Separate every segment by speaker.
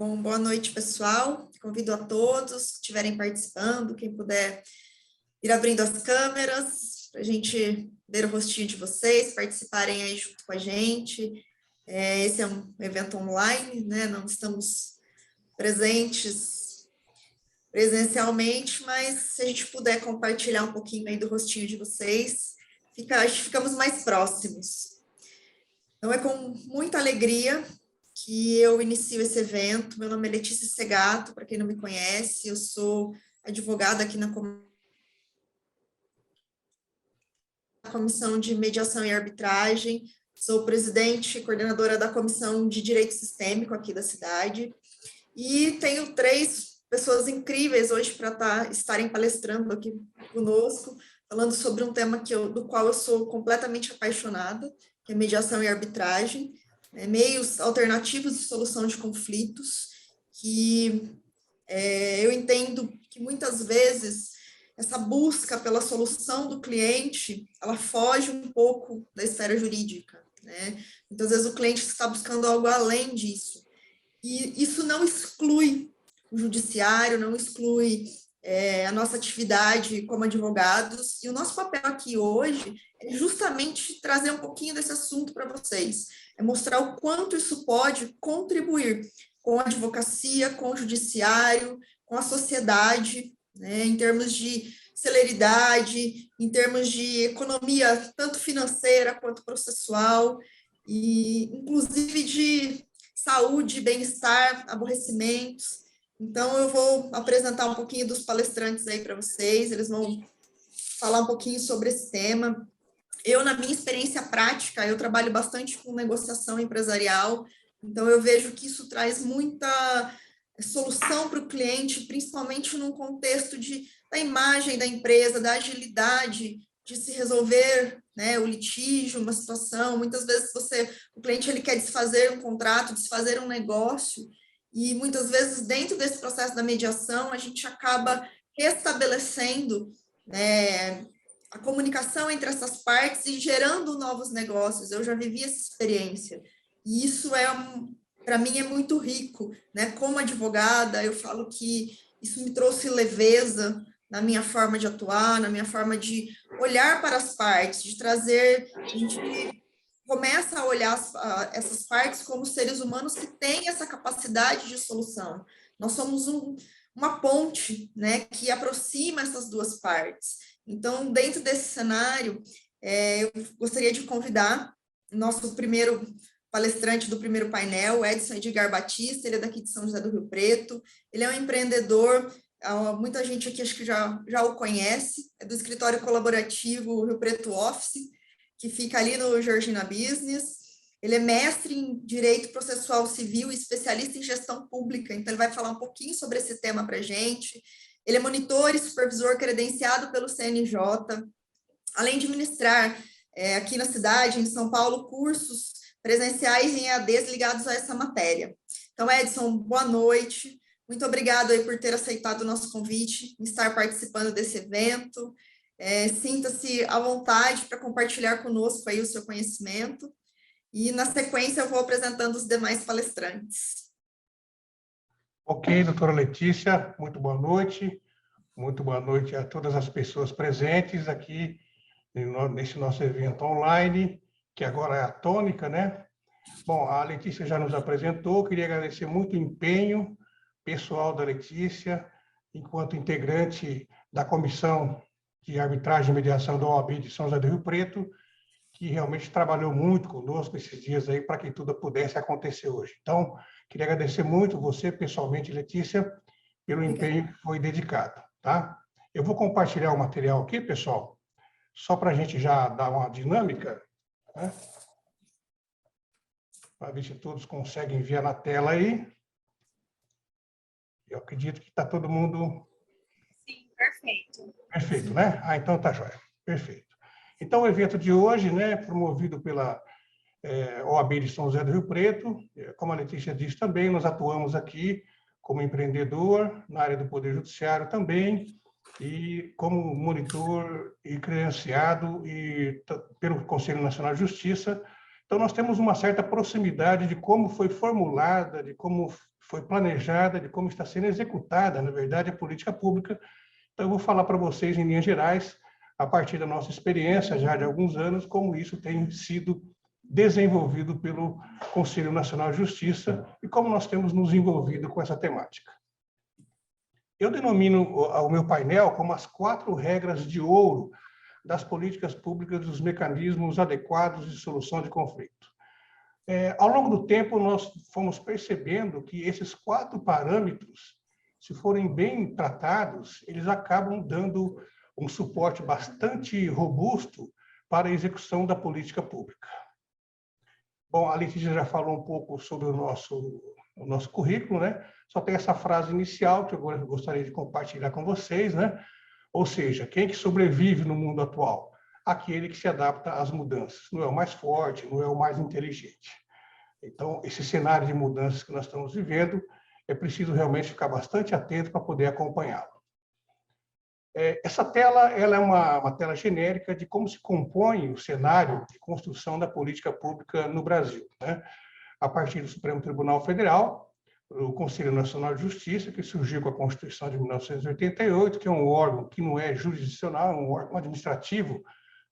Speaker 1: Bom, boa noite, pessoal. Convido a todos que estiverem participando, quem puder ir abrindo as câmeras, para a gente ver o rostinho de vocês, participarem aí junto com a gente. Esse é um evento online, né? Não estamos presentes presencialmente, mas se a gente puder compartilhar um pouquinho aí do rostinho de vocês, acho que ficamos mais próximos. Então, é com muita alegria que eu inicio esse evento. Meu nome é Letícia Segato, para quem não me conhece, eu sou advogada aqui na Comissão de Mediação e Arbitragem, sou presidente e coordenadora da Comissão de Direito Sistêmico aqui da cidade, e tenho 3 pessoas incríveis hoje para estarem palestrando aqui conosco, falando sobre um tema do qual eu sou completamente apaixonada, que é mediação e arbitragem, meios alternativos de solução de conflitos, que eu entendo que muitas vezes essa busca pela solução do cliente, ela foge um pouco da esfera jurídica, né? Muitas vezes o cliente está buscando algo além disso, e isso não exclui o judiciário, não exclui a nossa atividade como advogados, e o nosso papel aqui hoje é justamente trazer um pouquinho desse assunto para vocês, é mostrar o quanto isso pode contribuir com a advocacia, com o judiciário, com a sociedade, né, em termos de celeridade, em termos de economia, tanto financeira quanto processual, e inclusive de saúde, bem-estar, aborrecimentos. Então, eu vou apresentar um pouquinho dos palestrantes aí para vocês, eles vão falar um pouquinho sobre esse tema. Eu, na minha experiência prática, eu trabalho bastante com negociação empresarial, então eu vejo que isso traz muita solução para o cliente, principalmente num contexto da imagem da empresa, da agilidade de se resolver, né, o litígio, uma situação. Muitas vezes o cliente ele quer desfazer um contrato, desfazer um negócio, e muitas vezes dentro desse processo da mediação a gente acaba restabelecendo, né, a comunicação entre essas partes e gerando novos negócios. Eu já vivi essa experiência, e isso para mim é muito rico, né? Como advogada, eu falo que isso me trouxe leveza na minha forma de atuar, na minha forma de olhar para as partes, de trazer, a gente começa a olhar essas partes como seres humanos que têm essa capacidade de solução. Nós somos uma ponte, né, que aproxima essas duas partes. Então, dentro desse cenário, eu gostaria de convidar o nosso primeiro palestrante do primeiro painel, Edson Edgar Batista. Ele é daqui de São José do Rio Preto, ele é um empreendedor, muita gente aqui acho que já o conhece, é do escritório colaborativo Rio Preto Office, que fica ali no Georgina Business. Ele é mestre em Direito Processual Civil e especialista em Gestão Pública, então ele vai falar um pouquinho sobre esse tema para a gente. Ele é monitor e supervisor credenciado pelo CNJ, além de ministrar aqui na cidade, em São Paulo, cursos presenciais em EADs ligados a essa matéria. Então, Edson, boa noite. Muito obrigado aí por ter aceitado o nosso convite, em estar participando desse evento. Sinta-se à vontade para compartilhar conosco aí o seu conhecimento. E, na sequência, eu vou apresentando os demais palestrantes.
Speaker 2: Ok, doutora Letícia, muito boa noite. Muito boa noite a todas as pessoas presentes aqui nesse nosso evento online, que agora é a tônica, né? Bom, a Letícia já nos apresentou, queria agradecer muito o empenho pessoal da Letícia, enquanto integrante da Comissão de Arbitragem e Mediação da OAB de São José do Rio Preto, que realmente trabalhou muito conosco esses dias aí para que tudo pudesse acontecer hoje. Então, queria agradecer muito você, pessoalmente, Letícia, pelo empenho que foi dedicado, tá? Eu vou compartilhar o material aqui, pessoal, só para a gente já dar uma dinâmica, né? Para ver se todos conseguem ver na tela aí. Eu acredito que está todo mundo...
Speaker 3: Sim, perfeito.
Speaker 2: Perfeito, né? Ah, então tá jóia. Perfeito. Então, o evento de hoje, né, promovido pela OAB de São José do Rio Preto, como a Letícia disse também, nós atuamos aqui como empreendedor na área do Poder Judiciário também, e como monitor e credenciado pelo Conselho Nacional de Justiça. Então, nós temos uma certa proximidade de como foi formulada, de como foi planejada, de como está sendo executada, na verdade, a política pública. Então, eu vou falar para vocês, em linhas gerais, a partir da nossa experiência, já de alguns anos, como isso tem sido desenvolvido pelo Conselho Nacional de Justiça e como nós temos nos envolvido com essa temática. Eu denomino o meu painel como as 4 regras de ouro das políticas públicas dos mecanismos adequados de solução de conflito. Ao longo do tempo, nós fomos percebendo que esses 4 parâmetros, se forem bem tratados, eles acabam dando um suporte bastante robusto para a execução da política pública. Bom, a Letícia já falou um pouco sobre o nosso currículo, né? Só tem essa frase inicial que eu gostaria de compartilhar com vocês, né? Ou seja, quem que sobrevive no mundo atual? Aquele que se adapta às mudanças. Não é o mais forte, não é o mais inteligente. Então, esse cenário de mudanças que nós estamos vivendo, é preciso realmente ficar bastante atento para poder acompanhá-lo. Essa tela ela é uma tela genérica de como se compõe o cenário de construção da política pública no Brasil, né? A partir do Supremo Tribunal Federal, o Conselho Nacional de Justiça, que surgiu com a Constituição de 1988, que é um órgão que não é jurisdicional, é um órgão administrativo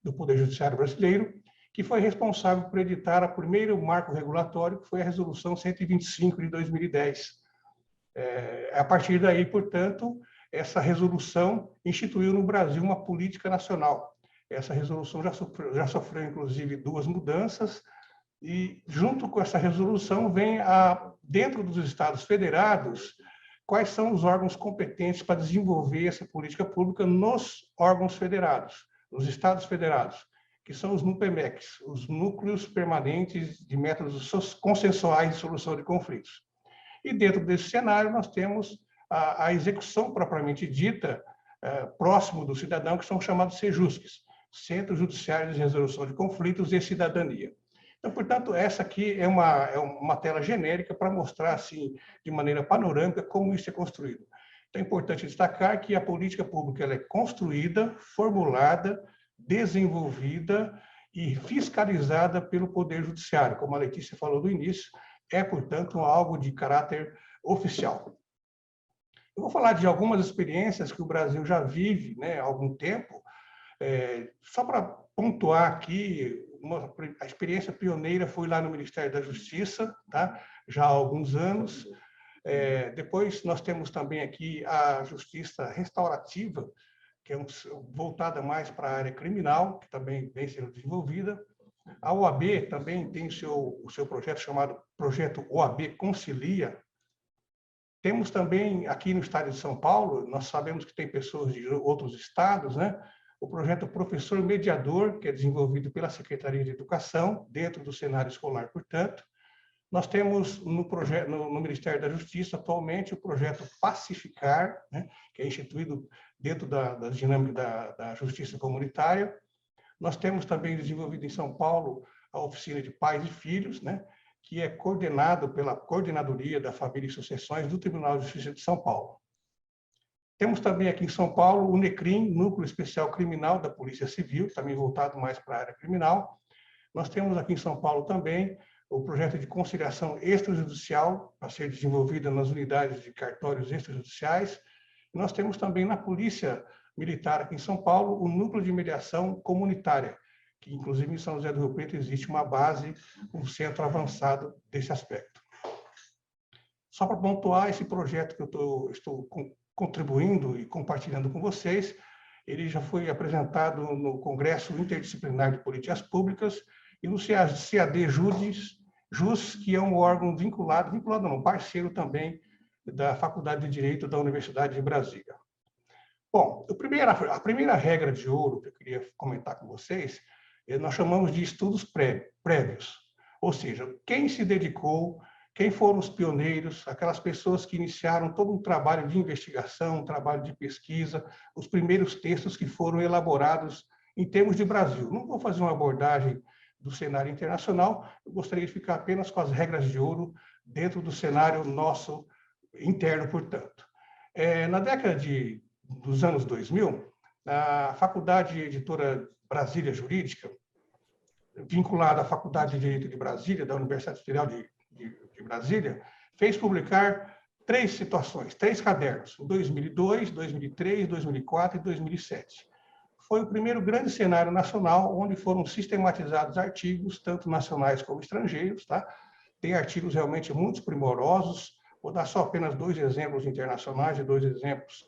Speaker 2: do Poder Judiciário brasileiro, que foi responsável por editar o primeiro marco regulatório, que foi a Resolução 125 de 2010. A partir daí, portanto, essa resolução instituiu no Brasil uma política nacional. Essa resolução já sofreu inclusive 2 mudanças, e junto com essa resolução vem, dentro dos Estados federados, quais são os órgãos competentes para desenvolver essa política pública nos órgãos federados, nos Estados federados, que são os NUPEMECs, os Núcleos Permanentes de Métodos Consensuais de Solução de Conflitos. E dentro desse cenário nós temos a execução propriamente dita, próximo do cidadão, que são chamados CEJUSCs, Centros Judiciários de Resolução de Conflitos e Cidadania. Então, portanto, essa aqui é uma tela genérica para mostrar, assim, de maneira panorâmica, como isso é construído. Então, é importante destacar que a política pública ela é construída, formulada, desenvolvida e fiscalizada pelo Poder Judiciário. Como a Letícia falou no início, é, portanto, algo de caráter oficial. Eu vou falar de algumas experiências que o Brasil já vive, né, há algum tempo, só para pontuar aqui, a experiência pioneira foi lá no Ministério da Justiça, tá? Já há alguns anos. Depois nós temos também aqui a Justiça Restaurativa, que é voltada mais para a área criminal, que também vem sendo desenvolvida. A OAB também tem o seu projeto chamado Projeto OAB Concilia. Temos também aqui no estado de São Paulo, nós sabemos que tem pessoas de outros estados, né? O projeto Professor Mediador, que é desenvolvido pela Secretaria de Educação, dentro do cenário escolar, portanto. Nós temos no Ministério da Justiça, atualmente, o projeto Pacificar, né? Que é instituído dentro da dinâmica da justiça comunitária. Nós temos também desenvolvido em São Paulo a Oficina de Pais e Filhos, né? Que é coordenado pela Coordenadoria da Família e Sucessões do Tribunal de Justiça de São Paulo. Temos também aqui em São Paulo o NECRIM, Núcleo Especial Criminal da Polícia Civil, também voltado mais para a área criminal. Nós temos aqui em São Paulo também o projeto de conciliação extrajudicial, a ser desenvolvida nas unidades de cartórios extrajudiciais. E nós temos também na Polícia Militar aqui em São Paulo o Núcleo de Mediação Comunitária, que inclusive em São José do Rio Preto existe uma base, um centro avançado desse aspecto. Só para pontuar, esse projeto que eu estou contribuindo e compartilhando com vocês, ele já foi apresentado no Congresso Interdisciplinar de Políticas Públicas e no CAD JUS, que é um órgão parceiro também da Faculdade de Direito da Universidade de Brasília. Bom, a primeira regra de ouro que eu queria comentar com vocês, nós chamamos de estudos prévios, ou seja, quem se dedicou, quem foram os pioneiros, aquelas pessoas que iniciaram todo um trabalho de investigação, um trabalho de pesquisa, os primeiros textos que foram elaborados em termos de Brasil. Não vou fazer uma abordagem do cenário internacional, eu gostaria de ficar apenas com as regras de ouro dentro do cenário nosso interno, portanto. Na década dos anos 2000, a Faculdade Editora Brasília Jurídica, vinculada à Faculdade de Direito de Brasília, da Universidade Federal de Brasília, fez publicar 3 situações, 3 cadernos, em 2002, 2003, 2004 e 2007. Foi o primeiro grande cenário nacional onde foram sistematizados artigos, tanto nacionais como estrangeiros, tá? Tem artigos realmente muito primorosos. Vou dar só apenas 2 exemplos internacionais e 2 exemplos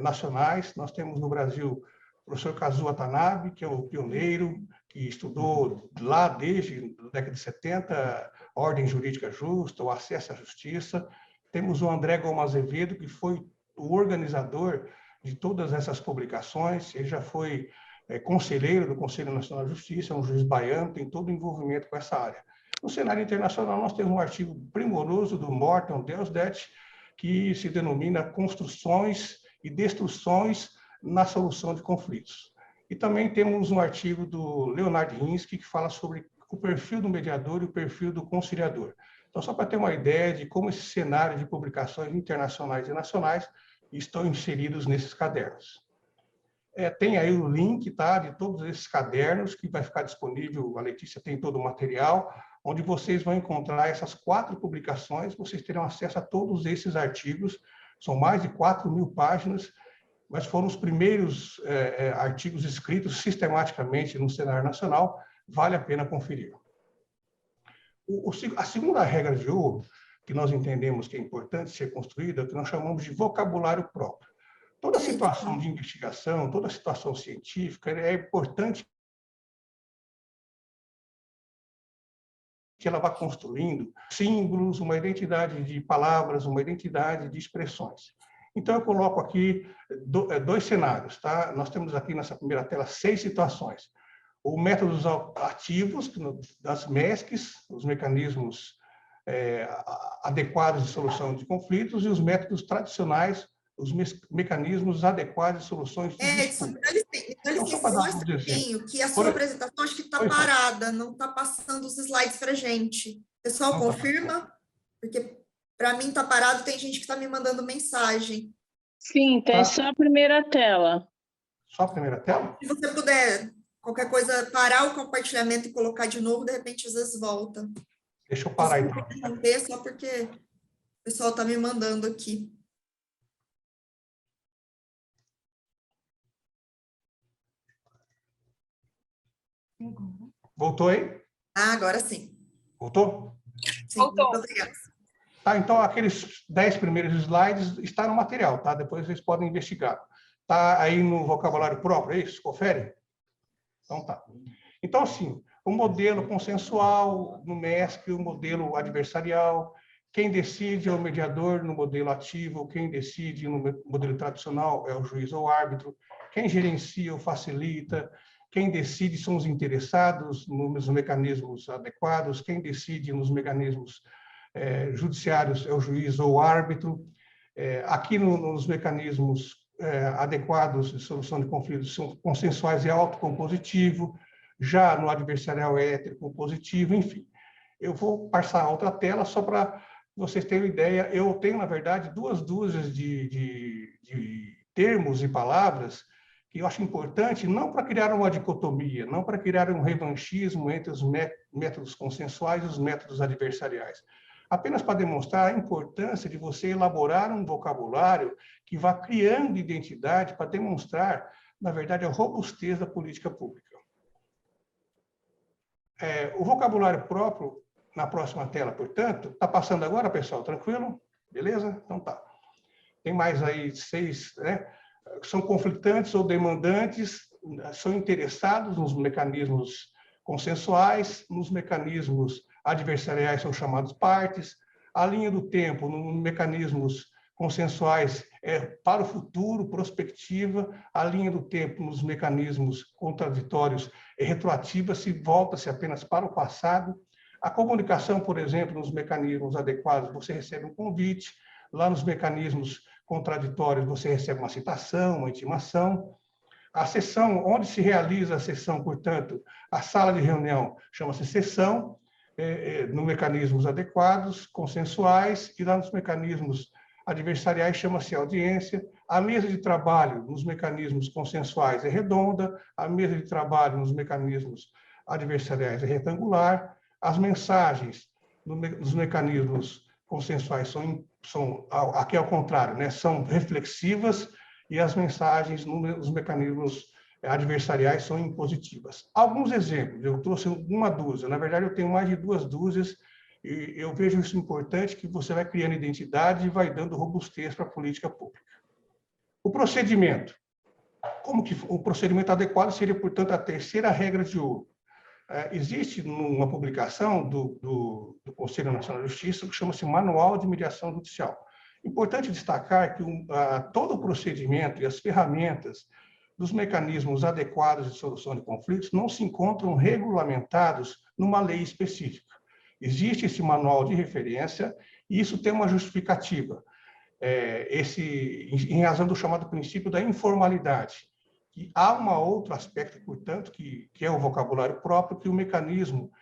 Speaker 2: nacionais. Nós temos no Brasil o professor Kazuo Watanabe, que é o pioneiro, que estudou lá desde a década de 70, a ordem jurídica justa, o acesso à justiça. Temos o André Gomes Azevedo, que foi o organizador de todas essas publicações. Ele já foi conselheiro do Conselho Nacional de Justiça, é um juiz baiano, tem todo o envolvimento com essa área. No cenário internacional, nós temos um artigo primoroso do Morton Delsdet, que se denomina Construções e Destruções na Solução de Conflitos. E também temos um artigo do Leonard Hinsky, que fala sobre o perfil do mediador e o perfil do conciliador. Então, só para ter uma ideia de como esse cenário de publicações internacionais e nacionais estão inseridos nesses cadernos. Tem aí o link, tá, de todos esses cadernos, que vai ficar disponível, a Letícia tem todo o material, onde vocês vão encontrar essas 4 publicações, vocês terão acesso a todos esses artigos, são mais de 4.000 páginas, mas foram os primeiros artigos escritos sistematicamente no cenário nacional, vale a pena conferir. A segunda regra de ouro, que nós entendemos que é importante ser construída, é o que nós chamamos de vocabulário próprio. Toda situação de investigação, toda situação científica, é importante que ela vá construindo símbolos, uma identidade de palavras, uma identidade de expressões. Então, eu coloco aqui 2 cenários, tá? Nós temos aqui nessa primeira tela 6 situações. Os métodos ativos, das MESCs, os mecanismos adequados de solução de conflitos, e os métodos tradicionais, os mecanismos adequados de soluções de disputas.
Speaker 1: Então, só para dar um pouquinho, que a sua apresentação acho que está parada, não está passando os slides para a gente. Pessoal, não confirma? Porque para mim está parado, tem gente que está me mandando mensagem.
Speaker 4: Sim, tem só a primeira tela.
Speaker 2: Só a primeira tela?
Speaker 1: Se você puder, qualquer coisa, parar o compartilhamento e colocar de novo, de repente, às vezes volta.
Speaker 2: Deixa eu parar, então.
Speaker 1: Só porque o pessoal está me mandando aqui.
Speaker 2: Voltou aí?
Speaker 1: Ah, agora sim.
Speaker 2: Voltou?
Speaker 1: Sim, voltou. Muito obrigada.
Speaker 2: Tá, então, aqueles 10 primeiros slides estão no material, tá? Depois vocês podem investigar. Está aí no vocabulário próprio, é isso? Confere? Então, tá. Então, assim, o modelo consensual no MESC, o modelo adversarial, quem decide é o mediador no modelo ativo, quem decide no modelo tradicional é o juiz ou árbitro, quem gerencia ou facilita, quem decide são os interessados nos mecanismos adequados, quem decide nos mecanismos judiciários é o juiz ou o árbitro. Aqui nos mecanismos adequados de solução de conflitos são consensuais e autocompositivo, já no adversarial é heterocompositivo, enfim. Eu vou passar a outra tela só para vocês terem uma ideia. Eu tenho, na verdade, 2 dúzias de termos e palavras que eu acho importante, não para criar uma dicotomia, não para criar um revanchismo entre os métodos consensuais e os métodos adversariais, apenas para demonstrar a importância de você elaborar um vocabulário que vá criando identidade para demonstrar, na verdade, a robustez da política pública. O vocabulário próprio, na próxima tela, portanto, está passando agora, pessoal? Tranquilo? Beleza? Então tá. Tem mais aí 6, né? São conflitantes ou demandantes, são interessados nos mecanismos consensuais, nos mecanismos adversariais são chamados partes, a linha do tempo, nos mecanismos consensuais é para o futuro, prospectiva, a linha do tempo nos mecanismos contraditórios é retroativa, se volta-se apenas para o passado. A comunicação, por exemplo, nos mecanismos adequados, você recebe um convite, lá nos mecanismos contraditórios você recebe uma citação, uma intimação. A sessão, onde se realiza a sessão, portanto, a sala de reunião chama-se sessão, nos mecanismos adequados, consensuais, e lá nos mecanismos adversariais chama-se audiência. A mesa de trabalho nos mecanismos consensuais é redonda, a mesa de trabalho nos mecanismos adversariais é retangular, as mensagens nos mecanismos consensuais aqui ao contrário, né, são reflexivas e as mensagens nos mecanismos adversariais são impositivas. Alguns exemplos, eu trouxe uma dúzia, na verdade eu tenho mais de 2 dúzias, e eu vejo isso importante, que você vai criando identidade e vai dando robustez para a política pública. O procedimento. Como que o procedimento adequado seria, portanto, a terceira regra de ouro. Existe uma publicação do Conselho Nacional de Justiça que chama-se Manual de Mediação Judicial. Importante destacar que todo o procedimento e as ferramentas dos mecanismos adequados de solução de conflitos não se encontram regulamentados numa lei específica. Existe esse manual de referência e isso tem uma justificativa, em razão do chamado princípio da informalidade. E há outro aspecto, portanto, que é o vocabulário próprio, que o mecanismo,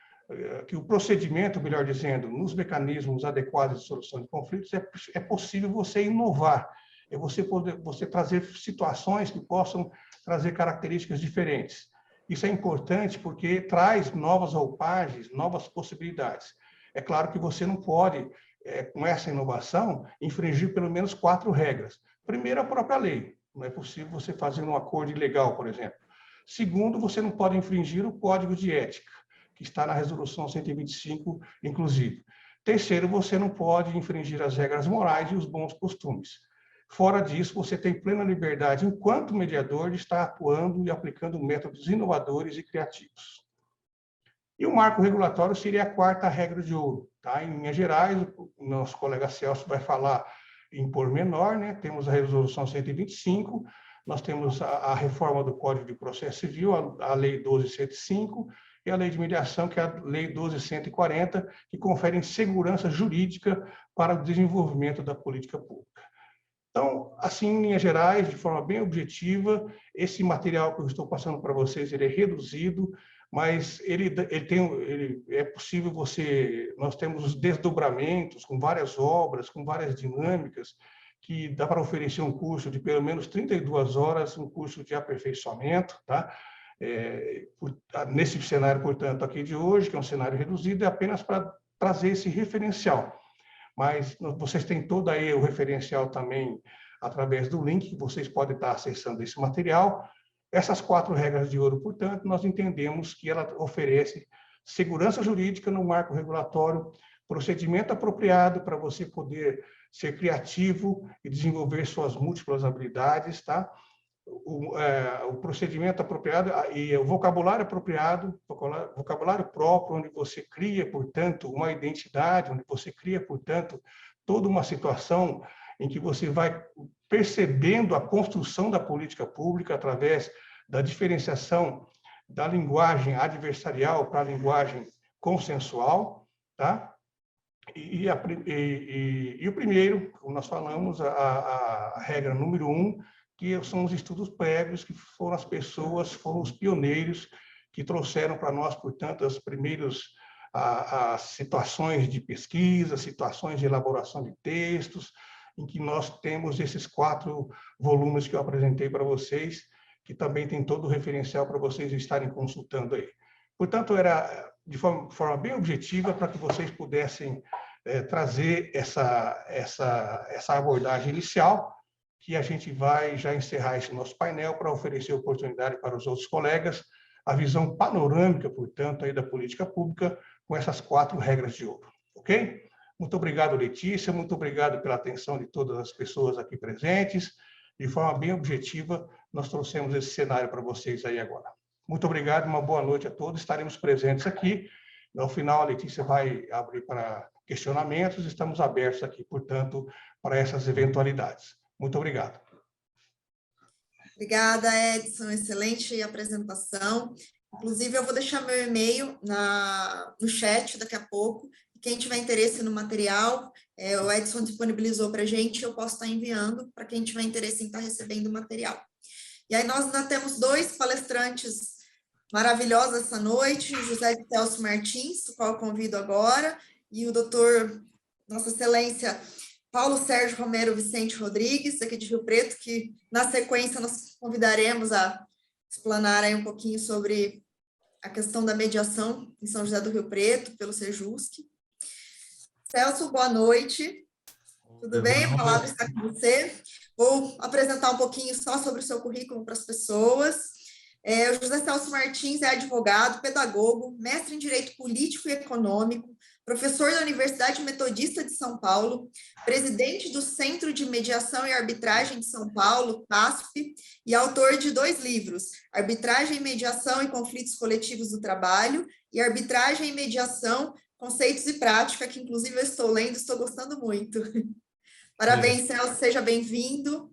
Speaker 2: que o procedimento, melhor dizendo, nos mecanismos adequados de solução de conflitos, é possível você inovar, é você trazer situações que possam trazer características diferentes. Isso é importante porque traz novas roupagens, novas possibilidades. É claro que você não pode, com essa inovação, infringir pelo menos 4 regras. Primeiro, a própria lei. Não é possível você fazer um acordo ilegal, por exemplo. Segundo, você não pode infringir o Código de Ética, que está na Resolução 125, inclusive. Terceiro, você não pode infringir as regras morais e os bons costumes. Fora disso, você tem plena liberdade, enquanto mediador, de estar atuando e aplicando métodos inovadores e criativos. E o marco regulatório seria a 4ª regra de ouro. Tá? Em linhas gerais, o nosso colega Celso vai falar em pormenor, né? Temos a Resolução 125, nós temos a reforma do Código de Processo Civil, a Lei 12.105, e a Lei de Mediação, que é a Lei 12.140, que conferem segurança jurídica para o desenvolvimento da política pública. Então, assim, em linhas gerais, de forma bem objetiva, esse material que eu estou passando para vocês, ele é reduzido, mas é possível nós temos os desdobramentos com várias obras, com várias dinâmicas, que dá para oferecer um curso de pelo menos 32 horas, um curso de aperfeiçoamento, tá? Nesse cenário, portanto, aqui de hoje, que é um cenário reduzido, é apenas para trazer esse referencial. Mas vocês têm todo aí o referencial também através do link, que vocês podem estar acessando esse material. Essas 4 regras de ouro, portanto, nós entendemos que ela oferece segurança jurídica no marco regulatório, procedimento apropriado para você poder ser criativo e desenvolver suas múltiplas habilidades, tá? O procedimento apropriado e o vocabulário apropriado, vocabulário próprio, onde você cria, portanto, uma identidade, onde você cria, portanto, toda uma situação em que você vai percebendo a construção da política pública através da diferenciação da linguagem adversarial para a linguagem consensual, tá? E o primeiro, como nós falamos, a regra número 1, que são os estudos prévios, que foram os pioneiros que trouxeram para nós, portanto, as situações de pesquisa, situações de elaboração de textos, em que nós temos esses 4 volumes que eu apresentei para vocês, que também tem todo o referencial para vocês estarem consultando aí. Portanto, era de forma bem objetiva para que vocês pudessem trazer essa abordagem inicial, que a gente vai já encerrar esse nosso painel para oferecer oportunidade para os outros colegas, a visão panorâmica, portanto, aí da política pública, com essas 4 regras de ouro. Ok? Muito obrigado, Letícia, muito obrigado pela atenção de todas as pessoas aqui presentes. De forma bem objetiva, nós trouxemos esse cenário para vocês aí agora. Muito obrigado, uma boa noite a todos. Estaremos presentes aqui. Ao final, a Letícia vai abrir para questionamentos. Estamos abertos aqui, portanto, para essas eventualidades. Muito obrigado.
Speaker 1: Obrigada, Edson. Excelente apresentação. Inclusive, eu vou deixar meu e-mail no chat daqui a pouco. Quem tiver interesse no material, o Edson disponibilizou para a gente, eu posso estar enviando para quem tiver interesse em estar recebendo o material. E aí nós ainda temos 2 palestrantes maravilhosos essa noite, José de Celso Martins, o qual eu convido agora, e o doutor, Nossa Excelência, Paulo Sérgio Romero Vicente Rodrigues, aqui de Rio Preto, que na sequência nós convidaremos a explanar aí um pouquinho sobre a questão da mediação em São José do Rio Preto, pelo Sejusc. Celso, boa noite. Tudo bem? A palavra está com você. Vou apresentar um pouquinho só sobre o seu currículo para as pessoas. O José Celso Martins é advogado, pedagogo, mestre em Direito Político e Econômico, professor da Universidade Metodista de São Paulo, presidente do Centro de Mediação e Arbitragem de São Paulo, CASP, e autor de 2 livros, Arbitragem, Mediação e Conflitos Coletivos do Trabalho e Arbitragem e Mediação, Conceitos e Prática, que inclusive eu estou lendo, estou gostando muito. Parabéns, Celso, seja bem-vindo.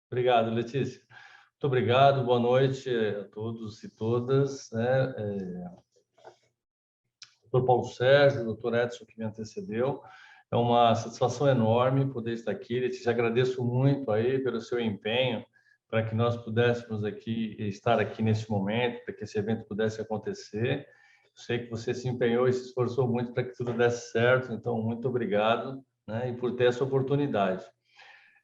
Speaker 5: Obrigado, Letícia. Muito obrigado, boa noite a todos e todas. Dr. Paulo Sérgio, Dr. Edson, que me antecedeu. É uma satisfação enorme poder estar aqui. Letícia, agradeço muito aí pelo seu empenho para que nós pudéssemos estar aqui nesse momento, para que esse evento pudesse acontecer. Sei que você se empenhou e se esforçou muito para que tudo desse certo, então muito obrigado, né, e por ter essa oportunidade.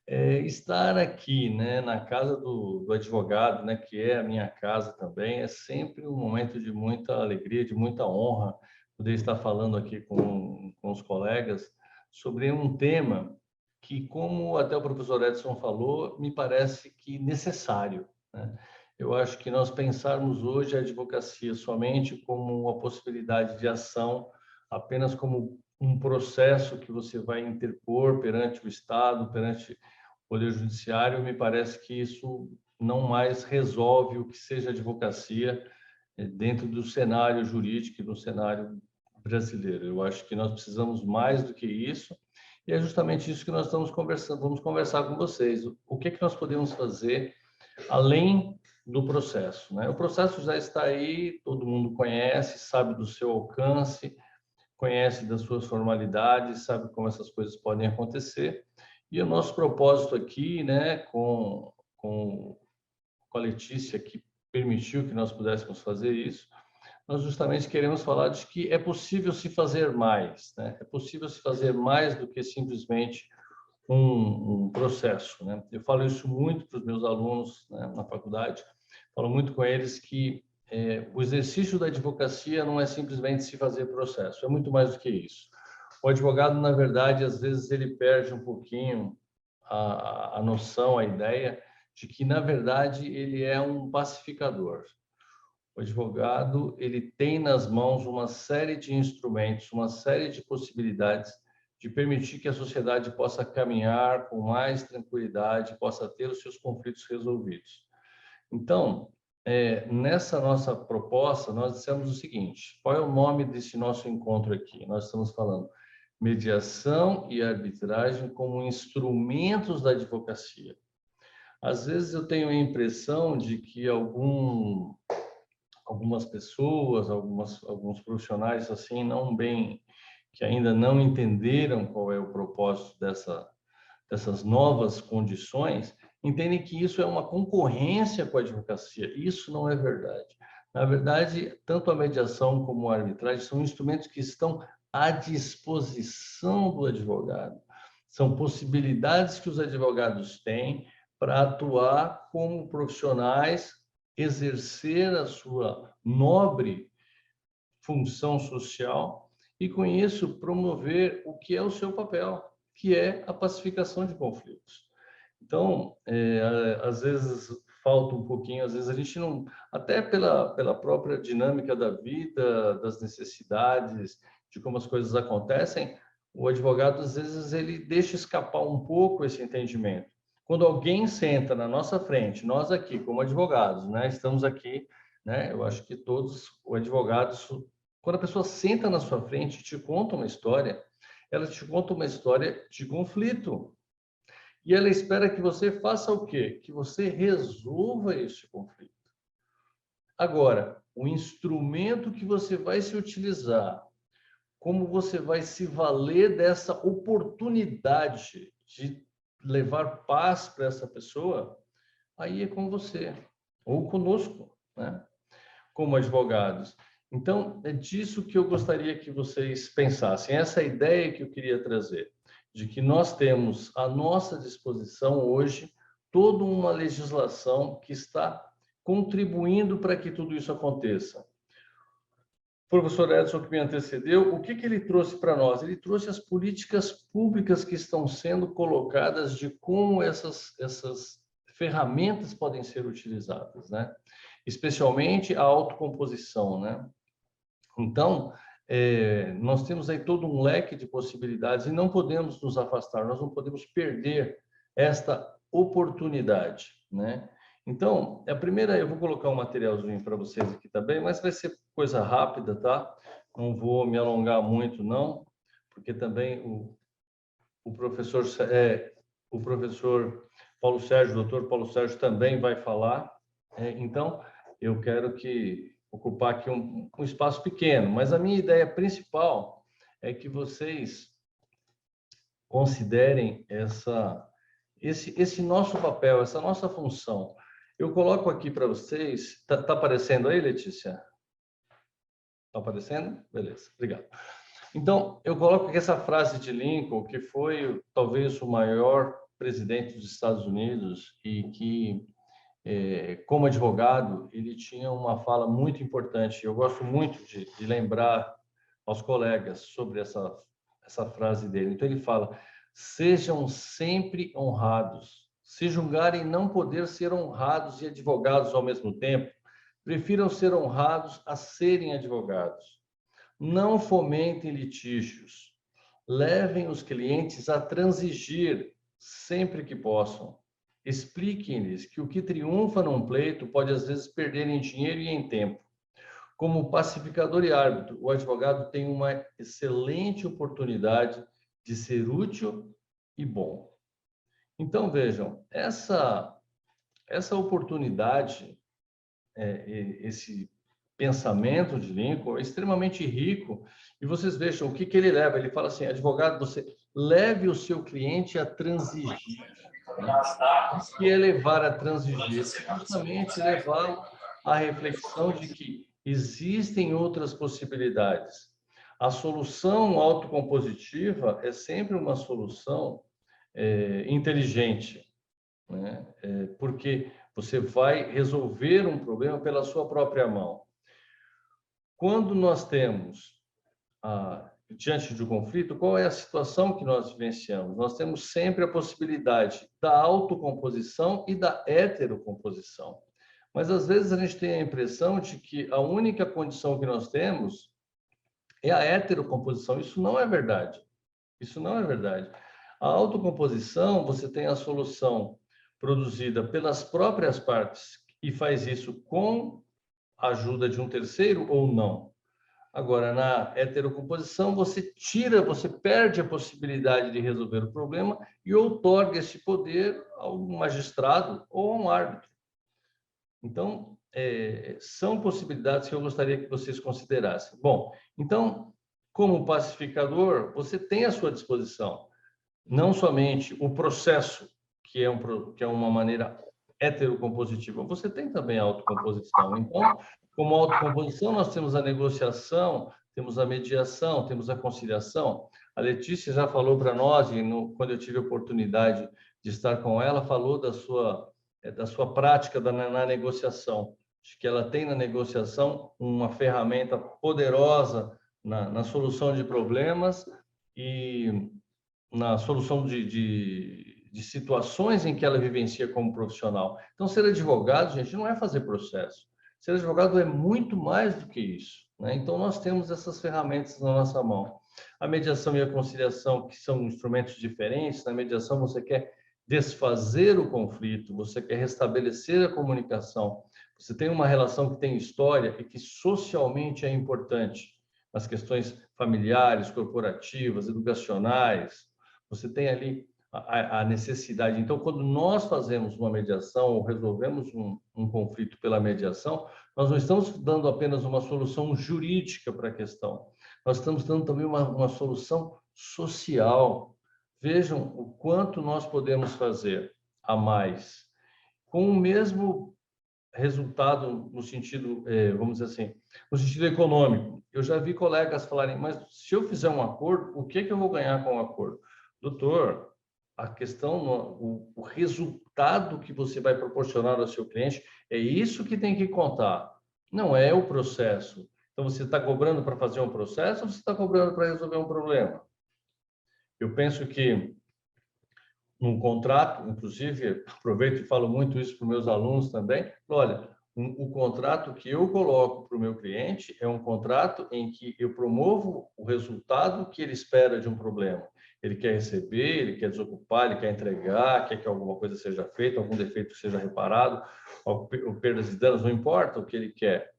Speaker 5: Estar aqui, né, na casa do advogado, né, que é a minha casa também, é sempre um momento de muita alegria, de muita honra, poder estar falando aqui com os colegas sobre um tema que, como até o professor Edson falou, me parece que necessário, né? Eu acho que nós pensarmos hoje a advocacia somente como uma possibilidade de ação, apenas como um processo que você vai interpor perante o Estado, perante o Poder Judiciário, me parece que isso não mais resolve o que seja advocacia dentro do cenário jurídico e do cenário brasileiro. Eu acho que nós precisamos mais do que isso, e é justamente isso que nós estamos conversando, vamos conversar com vocês. O que nós podemos fazer além do processo, né? O processo já está aí, todo mundo conhece, sabe do seu alcance, conhece das suas formalidades, sabe como essas coisas podem acontecer. E o nosso propósito aqui, né, com a Letícia, que permitiu que nós pudéssemos fazer isso, nós justamente queremos falar de que é possível se fazer mais, né? É possível se fazer mais do que simplesmente um processo, né? Eu falo isso muito para os meus alunos, né, na faculdade, falo muito com eles que o exercício da advocacia não é simplesmente se fazer processo, é muito mais do que isso. O advogado, na verdade, às vezes ele perde um pouquinho a noção, a ideia de que, na verdade, ele é um pacificador. O advogado, ele tem nas mãos uma série de instrumentos, uma série de possibilidades de permitir que a sociedade possa caminhar com mais tranquilidade, possa ter os seus conflitos resolvidos. Então, nessa nossa proposta, nós dissemos o seguinte: qual é o nome desse nosso encontro aqui? Nós estamos falando mediação e arbitragem como instrumentos da advocacia. Às vezes eu tenho a impressão de que algumas pessoas, alguns profissionais assim não bem, que ainda não entenderam qual é o propósito dessas novas condições, entendem que isso é uma concorrência com a advocacia. Isso não é verdade. Na verdade, tanto a mediação como a arbitragem são instrumentos que estão à disposição do advogado. São possibilidades que os advogados têm para atuar como profissionais, exercer a sua nobre função social e, com isso, promover o que é o seu papel, que é a pacificação de conflitos. Então, às vezes falta um pouquinho, às vezes a gente não, até pela própria dinâmica da vida, das necessidades, de como as coisas acontecem, o advogado, às vezes, ele deixa escapar um pouco esse entendimento. Quando alguém senta na nossa frente, nós aqui, como advogados, né, estamos aqui, né, eu acho que todos os advogados, quando a pessoa senta na sua frente e te conta uma história, ela te conta uma história de conflito. E ela espera que você faça o quê? Que você resolva este conflito. Agora, o instrumento que você vai se utilizar, como você vai se valer dessa oportunidade de levar paz para essa pessoa, aí é com você, ou conosco, né? Como advogados. Então, é disso que eu gostaria que vocês pensassem, essa ideia que eu queria trazer, de que nós temos à nossa disposição hoje toda uma legislação que está contribuindo para que tudo isso aconteça. professor Edson, que me antecedeu, o que ele trouxe para nós? Ele trouxe as políticas públicas que estão sendo colocadas de como essas ferramentas podem ser utilizadas, né? Especialmente a autocomposição, né? Então, nós temos aí todo um leque de possibilidades e não podemos nos afastar, nós não podemos perder esta oportunidade, né? Então, a primeira, eu vou colocar um materialzinho para vocês aqui também, mas vai ser coisa rápida, tá? Não vou me alongar muito, não, porque também o professor Paulo Sérgio, o doutor Paulo Sérgio também vai falar. Então, eu quero ocupar aqui um espaço pequeno, mas a minha ideia principal é que vocês considerem esse nosso papel, essa nossa função. Eu coloco aqui para vocês, tá aparecendo aí, Letícia? Está aparecendo? Beleza, obrigado. Então, eu coloco aqui essa frase de Lincoln, que foi talvez o maior presidente dos Estados Unidos e que, como advogado, ele tinha uma fala muito importante. Eu gosto muito de lembrar aos colegas sobre essa frase dele. Então, ele fala: sejam sempre honrados. Se julgarem não poder ser honrados e advogados ao mesmo tempo, prefiram ser honrados a serem advogados. Não fomentem litígios. Levem os clientes a transigir sempre que possam. Expliquem-lhes que o que triunfa num pleito pode às vezes perder em dinheiro e em tempo. Como pacificador e árbitro, o advogado tem uma excelente oportunidade de ser útil e bom. Então, vejam, essa oportunidade, esse pensamento de Lincoln é extremamente rico, e vocês vejam o que ele leva. Ele fala assim: advogado, você leve o seu cliente a transigir. O que é levar a transigir? Justamente levá-lo à reflexão de que existem outras possibilidades. A solução autocompositiva é sempre uma solução inteligente, né? Porque você vai resolver um problema pela sua própria mão. Quando nós temos, diante de um conflito, qual é a situação que nós vivenciamos? Nós temos sempre a possibilidade da autocomposição e da heterocomposição. Mas, às vezes, a gente tem a impressão de que a única condição que nós temos é a heterocomposição. Isso não é verdade. Isso não é verdade. A autocomposição, você tem a solução produzida pelas próprias partes e faz isso com a ajuda de um terceiro ou não. Agora, na heterocomposição, você perde a possibilidade de resolver o problema e outorga esse poder a um magistrado ou a um árbitro. Então, são possibilidades que eu gostaria que vocês considerassem. Bom, então, como pacificador, você tem à sua disposição não somente o processo, que é uma maneira heterocompositiva, você tem também a autocomposição. Então, como autocomposição, nós temos a negociação, temos a mediação, temos a conciliação. A Letícia já falou para nós, quando eu tive a oportunidade de estar com ela, falou da sua prática na negociação. Acho que ela tem na negociação uma ferramenta poderosa na solução de problemas e na solução de situações em que ela vivencia como profissional. Então, ser advogado, gente, não é fazer processo. Ser advogado é muito mais do que isso, né? Então, nós temos essas ferramentas na nossa mão. A mediação e a conciliação, que são instrumentos diferentes. Na mediação, você quer desfazer o conflito, você quer restabelecer a comunicação. Você tem uma relação que tem história e que socialmente é importante, nas questões familiares, corporativas, educacionais. Você tem ali a necessidade. Então, quando nós fazemos uma mediação ou resolvemos um conflito pela mediação, nós não estamos dando apenas uma solução jurídica para a questão, nós estamos dando também uma solução social. Vejam o quanto nós podemos fazer a mais, com o mesmo resultado no sentido, vamos dizer assim, no sentido econômico. Eu já vi colegas falarem: mas se eu fizer um acordo, o que eu vou ganhar com o acordo? Doutor, a questão, o resultado que você vai proporcionar ao seu cliente, é isso que tem que contar, não é o processo. Então, você está cobrando para fazer um processo ou você está cobrando para resolver um problema? Eu penso que num contrato, inclusive, aproveito e falo muito isso para os meus alunos também, olha, o contrato que eu coloco para o meu cliente é um contrato em que eu promovo o resultado que ele espera de um problema. Ele quer receber, ele quer desocupar, ele quer entregar, quer que alguma coisa seja feita, algum defeito seja reparado, ou perdas e danos, não importa o que ele quer.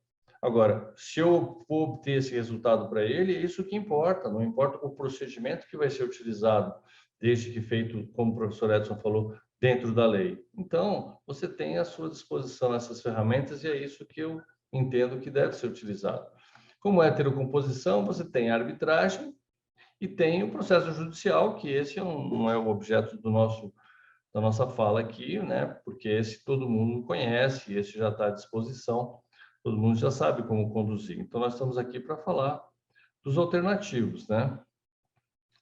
Speaker 5: Agora, se eu for obter esse resultado para ele, é isso que importa, não importa o procedimento que vai ser utilizado, desde que feito, como o professor Edson falou, dentro da lei. Então, você tem à sua disposição essas ferramentas e é isso que eu entendo que deve ser utilizado. Como heterocomposição, você tem a arbitragem e tem o processo judicial, que esse não é o objeto da nossa fala aqui, né? Porque esse todo mundo conhece, esse já está à disposição, todo mundo já sabe como conduzir. Então, nós estamos aqui para falar dos alternativos, né?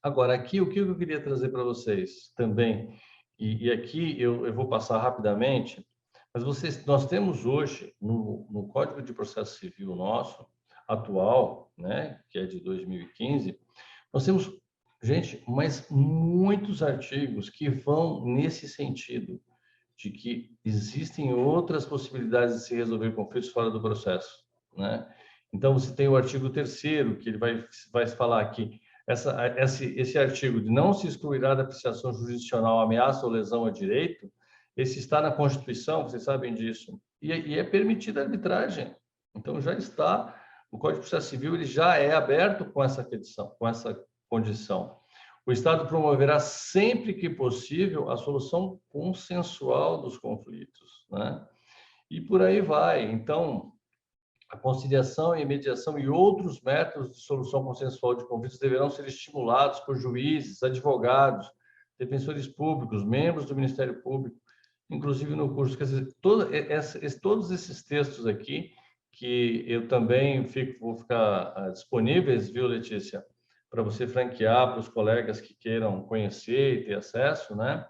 Speaker 5: Agora, aqui, o que eu queria trazer para vocês também, e aqui eu vou passar rapidamente, mas nós temos hoje, no Código de Processo Civil nosso, atual, né, que é de 2015, nós temos, gente, mas muitos artigos que vão nesse sentido, de que existem outras possibilidades de se resolver conflitos fora do processo, né? Então, você tem o artigo 3º, que ele vai falar aqui, esse artigo de não se excluirá da apreciação jurisdicional ameaça ou lesão a direito, esse está na Constituição, vocês sabem disso, e é permitida a arbitragem. Então, já está, o Código de Processo Civil ele já é aberto com essa condição. O Estado promoverá sempre que possível a solução consensual dos conflitos, né? E por aí vai. Então, a conciliação e mediação e outros métodos de solução consensual de conflitos deverão ser estimulados por juízes, advogados, defensores públicos, membros do Ministério Público, inclusive no curso. Quer dizer, todos esses textos aqui, que eu também vou ficar disponíveis, viu, Letícia, para você franquear para os colegas que queiram conhecer e ter acesso, né?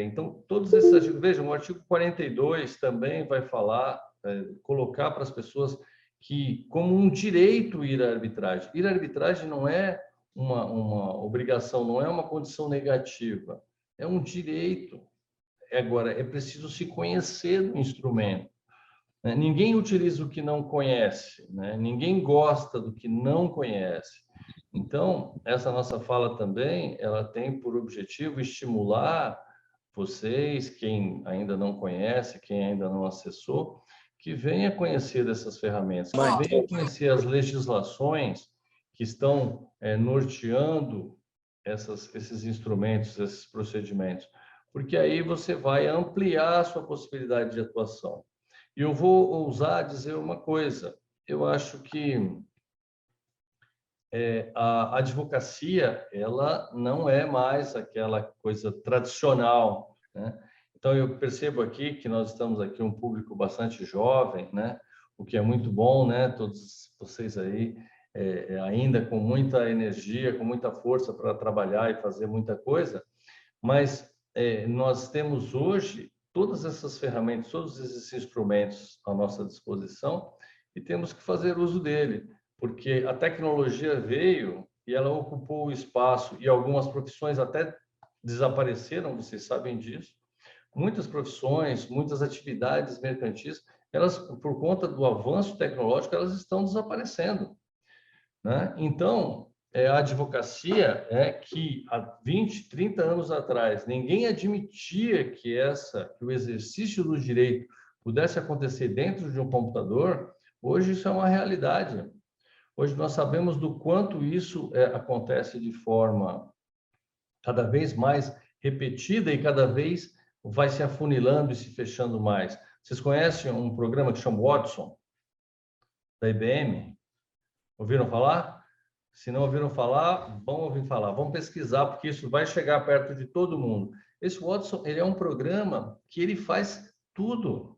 Speaker 5: Então, todos esses artigos, vejam, o artigo 42 também vai falar, colocar para as pessoas que, como um direito ir à arbitragem. Ir à arbitragem não é uma obrigação, não é uma condição negativa, é um direito. Agora, é preciso se conhecer do instrumento. Né? Ninguém utiliza o que não conhece, né? Ninguém gosta do que não conhece. Então, essa nossa fala também, ela tem por objetivo estimular vocês, quem ainda não conhece, quem ainda não acessou, que venha conhecer dessas ferramentas, que venha conhecer as legislações que estão norteando esses instrumentos, esses procedimentos, porque aí você vai ampliar a sua possibilidade de atuação. E eu vou ousar dizer uma coisa, eu acho que a advocacia, ela não é mais aquela coisa tradicional, né? Então, eu percebo aqui que nós estamos aqui um público bastante jovem, né? O que é muito bom, né? Todos vocês aí ainda com muita energia, com muita força para trabalhar e fazer muita coisa, mas nós temos hoje todas essas ferramentas, todos esses instrumentos à nossa disposição e temos que fazer uso dele, porque a tecnologia veio e ela ocupou o espaço e algumas profissões até desapareceram, vocês sabem disso. Muitas profissões, muitas atividades mercantis, elas, por conta do avanço tecnológico, elas estão desaparecendo, né? Então, a advocacia é que há 20, 30 anos atrás, ninguém admitia que o exercício do direito pudesse acontecer dentro de um computador. Hoje isso é uma realidade. Hoje nós sabemos do quanto isso acontece de forma cada vez mais repetida e cada vez vai se afunilando e se fechando mais. Vocês conhecem um programa que chama Watson, da IBM? Ouviram falar? Se não ouviram falar, vão ouvir falar. Vão pesquisar, porque isso vai chegar perto de todo mundo. Esse Watson, ele é um programa que ele faz tudo.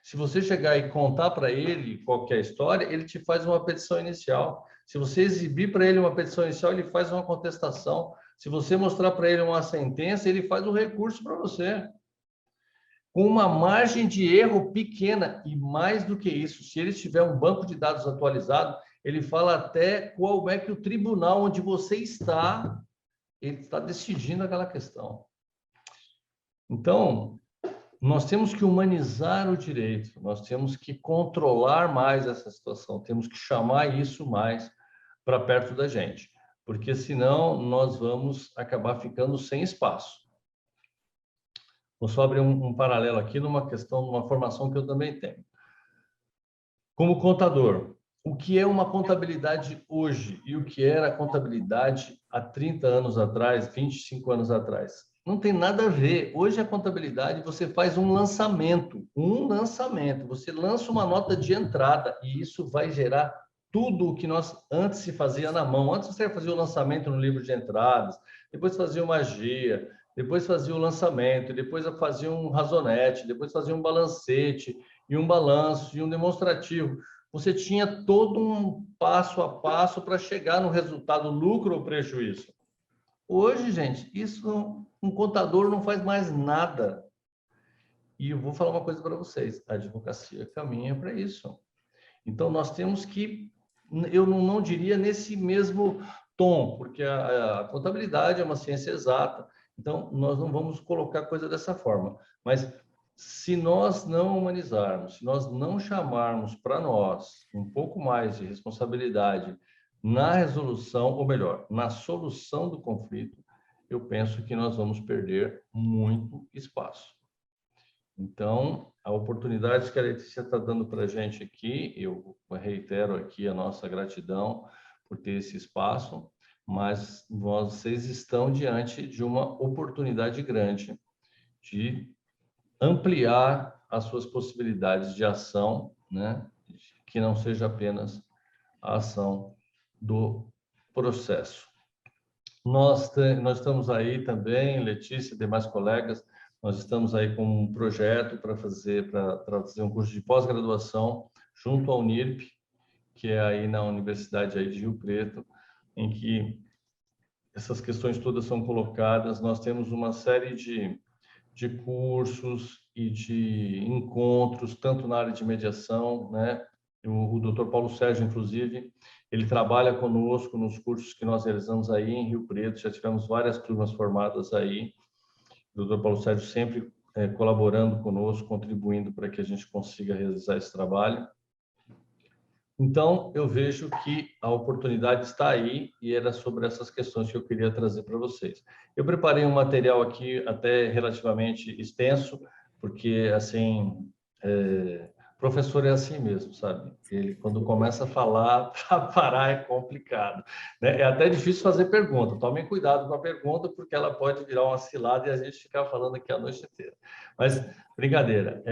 Speaker 5: Se você chegar e contar para ele qualquer história, ele te faz uma petição inicial. Se você exibir para ele uma petição inicial, ele faz uma contestação. Se você mostrar para ele uma sentença, ele faz um recurso para você. com uma margem de erro pequena, e mais do que isso, se ele tiver um banco de dados atualizado, ele fala até qual é que o tribunal onde você está, ele está decidindo aquela questão. Então, nós temos que humanizar o direito, nós temos que controlar mais essa situação, temos que chamar isso mais para perto da gente, porque senão nós vamos acabar ficando sem espaço. Vou só abrir um paralelo aqui numa questão, numa formação que eu também tenho. Como contador, o que é uma contabilidade hoje e o que era a contabilidade há 30 anos atrás, 25 anos atrás? Não tem nada a ver. Hoje a contabilidade, você faz um lançamento. Você lança uma nota de entrada e isso vai gerar tudo o que nós antes se fazia na mão. Antes você fazia o lançamento no livro de entradas, depois fazia uma GIA, depois fazia o lançamento, depois fazia um razonete, depois fazia um balancete, e um balanço, e um demonstrativo. Você tinha todo um passo a passo para chegar no resultado, lucro ou prejuízo. Hoje, gente, isso um contador não faz mais nada. E eu vou falar uma coisa para vocês, a advocacia caminha para isso. Então, nós temos que, eu não diria nesse mesmo tom, porque a contabilidade é uma ciência exata, então nós não vamos colocar coisa dessa forma. Mas se nós não humanizarmos, se nós não chamarmos para nós um pouco mais de responsabilidade na resolução, ou melhor, na solução do conflito, eu penso que nós vamos perder muito espaço. Então, a oportunidade que a Letícia está dando para a gente aqui, eu reitero aqui a nossa gratidão por ter esse espaço, mas vocês estão diante de uma oportunidade grande de ampliar as suas possibilidades de ação, né? Que não seja apenas a ação do processo. Nós estamos aí também, Letícia e demais colegas, nós estamos aí com um projeto para fazer um curso de pós-graduação junto à Unirp, que é aí na Universidade aí de Rio Preto, em que essas questões todas são colocadas. Nós temos uma série de cursos e de encontros, tanto na área de mediação, né? O Dr. Paulo Sérgio, inclusive, ele trabalha conosco nos cursos que nós realizamos aí em Rio Preto, já tivemos várias turmas formadas aí. O Dr. Paulo Sérgio sempre colaborando conosco, contribuindo para que a gente consiga realizar esse trabalho. Então, eu vejo que a oportunidade está aí e era sobre essas questões que eu queria trazer para vocês. Eu preparei um material aqui até relativamente extenso, porque, assim, professor é assim mesmo, sabe? Ele, quando começa a falar, para parar é complicado, né? É até difícil fazer pergunta. Tomem cuidado com a pergunta, porque ela pode virar uma cilada e a gente ficar falando aqui a noite inteira. Mas, brincadeira.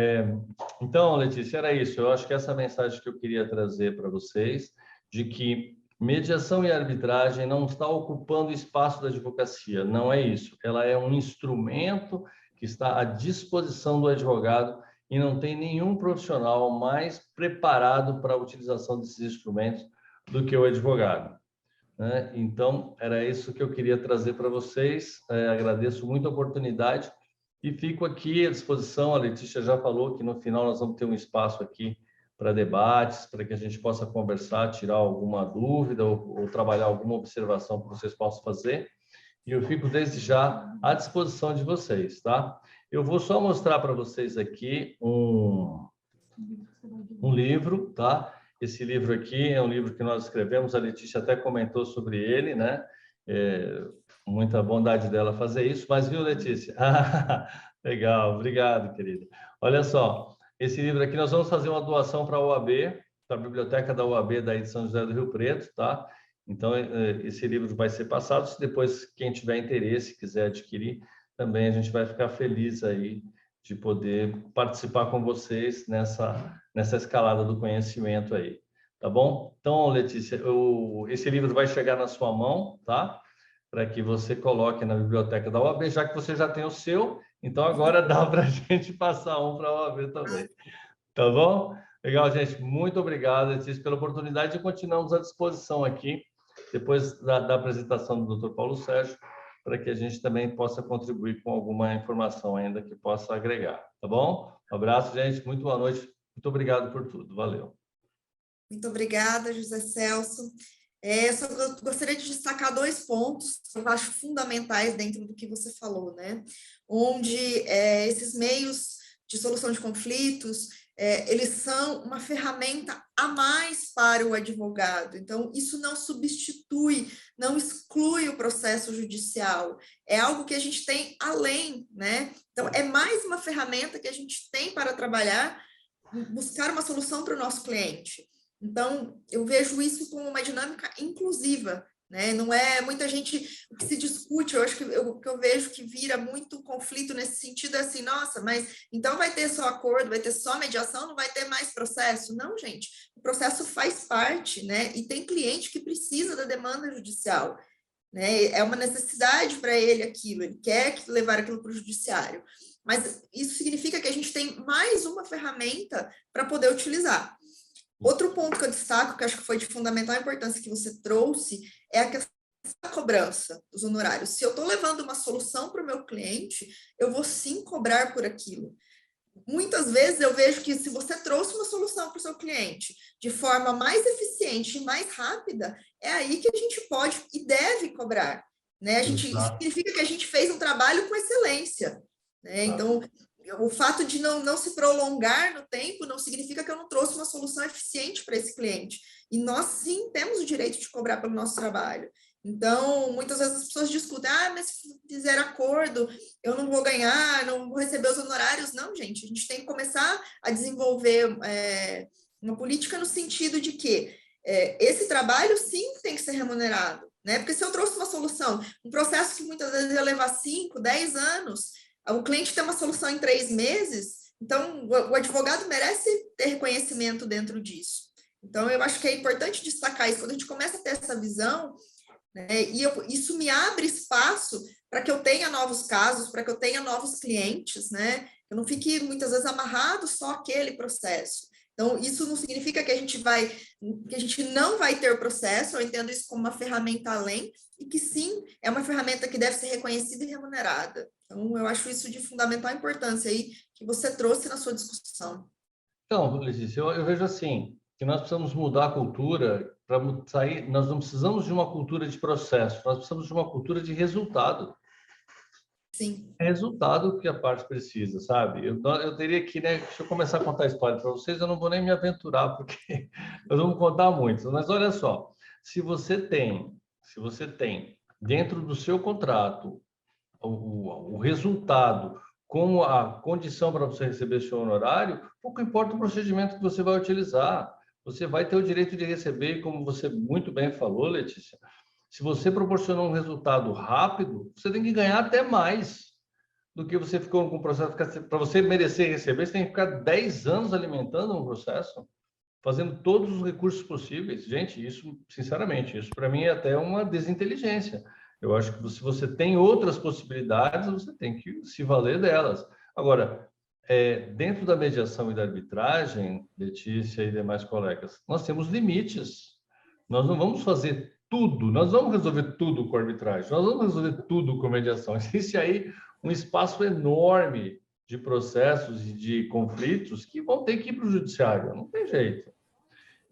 Speaker 5: Então, Letícia, era isso. Eu acho que essa mensagem que eu queria trazer para vocês, de que mediação e arbitragem não está ocupando o espaço da advocacia. Não é isso. Ela é um instrumento que está à disposição do advogado e não tem nenhum profissional mais preparado para a utilização desses instrumentos do que o advogado, né? Então, era isso que eu queria trazer para vocês. Agradeço muito a oportunidade e fico aqui à disposição. A Letícia já falou que no final nós vamos ter um espaço aqui para debates, para que a gente possa conversar, tirar alguma dúvida ou trabalhar alguma observação que vocês possam fazer. E eu fico desde já à disposição de vocês, tá? Eu vou só mostrar para vocês aqui um livro, tá? Esse livro aqui é um livro que nós escrevemos, a Letícia até comentou sobre ele, né? Muita bondade dela fazer isso, mas viu, Letícia? Legal, obrigado, querida. Olha só, esse livro aqui nós vamos fazer uma doação para a OAB, para a biblioteca da OAB daí de São José do Rio Preto, tá? Então, esse livro vai ser passado. Se depois quem tiver interesse, quiser adquirir, também a gente vai ficar feliz aí de poder participar com vocês nessa escalada do conhecimento aí, tá bom? Então, Letícia, esse livro vai chegar na sua mão, tá? Para que você coloque na biblioteca da OAB, já que você já tem o seu, então agora dá para a gente passar um para a OAB também, tá bom? Legal, gente, muito obrigado, Letícia, pela oportunidade e continuamos à disposição aqui, depois da apresentação do Dr. Paulo Sérgio, para que a gente também possa contribuir com alguma informação ainda que possa agregar, tá bom? Um abraço, gente, muito boa noite, muito obrigado por tudo, valeu.
Speaker 1: Muito obrigada, José Celso. Eu gostaria de destacar 2 pontos que eu acho fundamentais dentro do que você falou, né? Onde esses meios de solução de conflitos, eles são uma ferramenta a mais para o advogado. Então, isso não substitui, não exclui o processo judicial. É algo que a gente tem além, né? Então, é mais uma ferramenta que a gente tem para trabalhar, buscar uma solução para o nosso cliente. Então, eu vejo isso como uma dinâmica inclusiva, né? Não é muita gente, o que se discute, eu acho que o que eu vejo que vira muito conflito nesse sentido é assim, nossa, mas então vai ter só acordo, vai ter só mediação, não vai ter mais processo? Não, gente, o processo faz parte, né? E tem cliente que precisa da demanda judicial, né? É uma necessidade para ele aquilo, ele quer levar aquilo para o judiciário. Mas isso significa que a gente tem mais uma ferramenta para poder utilizar. Outro ponto que eu destaco, que acho que foi de fundamental importância que você trouxe, é a questão da cobrança dos honorários. Se eu estou levando uma solução para o meu cliente, eu vou sim cobrar por aquilo. Muitas vezes eu vejo que se você trouxe uma solução para o seu cliente de forma mais eficiente e mais rápida, é aí que a gente pode e deve cobrar, né? Isso significa que a gente fez um trabalho com excelência, né? Então, o fato de não se prolongar no tempo não significa que eu não trouxe uma solução eficiente para esse cliente. E nós, sim, temos o direito de cobrar pelo nosso trabalho. Então, muitas vezes as pessoas discutem, mas se fizer acordo, eu não vou ganhar, não vou receber os honorários. Não, gente, a gente tem que começar a desenvolver uma política no sentido de que esse trabalho, sim, tem que ser remunerado, né? Porque se eu trouxe uma solução, um processo que muitas vezes ia levar 5, 10 anos, o cliente tem uma solução em 3 meses, então o advogado merece ter reconhecimento dentro disso. Então, eu acho que é importante destacar isso, quando a gente começa a ter essa visão, né, e isso me abre espaço para que eu tenha novos casos, para que eu tenha novos clientes, né? Eu não fique, muitas vezes, amarrado só àquele processo. Então, isso não significa que a gente não vai ter processo, eu entendo isso como uma ferramenta além, e que sim, é uma ferramenta que deve ser reconhecida e remunerada. Então, eu acho isso de fundamental importância aí, que você trouxe na sua discussão.
Speaker 5: Então, Letícia, eu vejo assim, que nós precisamos mudar a cultura para sair, nós não precisamos de uma cultura de processo, nós precisamos de uma cultura de resultado.
Speaker 1: Sim.
Speaker 5: É resultado que a parte precisa, sabe? Eu teria que, né? Deixa eu começar a contar a história para vocês, eu não vou nem me aventurar, porque eu não vou contar muito. Mas olha só, se você tem dentro do seu contrato o resultado como a condição para você receber seu honorário, pouco importa o procedimento que você vai utilizar. Você vai ter o direito de receber, como você muito bem falou, Letícia. Se você proporcionou um resultado rápido, você tem que ganhar até mais do que você ficou com o processo. Para você merecer receber, você tem que ficar 10 anos alimentando um processo, fazendo todos os recursos possíveis. Gente, isso, sinceramente, isso para mim é até uma desinteligência. Eu acho que se você tem outras possibilidades, você tem que se valer delas. Agora, dentro da mediação e da arbitragem, Letícia e demais colegas, nós temos limites. Nós não vamos fazer tudo, nós vamos resolver tudo com arbitragem, nós vamos resolver tudo com mediação. Existe aí um espaço enorme de processos e de conflitos que vão ter que ir para o judiciário, não tem jeito.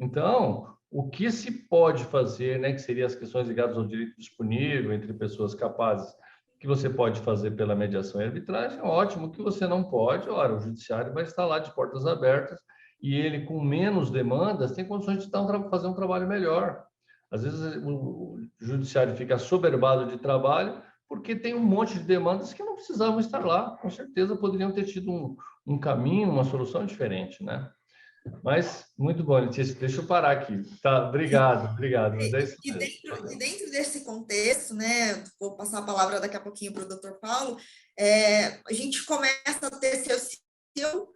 Speaker 5: Então, o que se pode fazer, né, que seriam as questões ligadas ao direito disponível entre pessoas capazes, que você pode fazer pela mediação e arbitragem, ótimo. O que você não pode, ora, o judiciário vai estar lá de portas abertas e ele, com menos demandas, tem condições de fazer um trabalho melhor. Às vezes, o judiciário fica assoberbado de trabalho porque tem um monte de demandas que não precisavam estar lá. Com certeza, poderiam ter tido um caminho, uma solução diferente, né? Mas, muito bom, Letícia. Deixa eu parar aqui. Tá, obrigado. Mas é isso mesmo.
Speaker 1: E dentro desse contexto, né, vou passar a palavra daqui a pouquinho para o Dr. Paulo, a gente começa a ter, se eu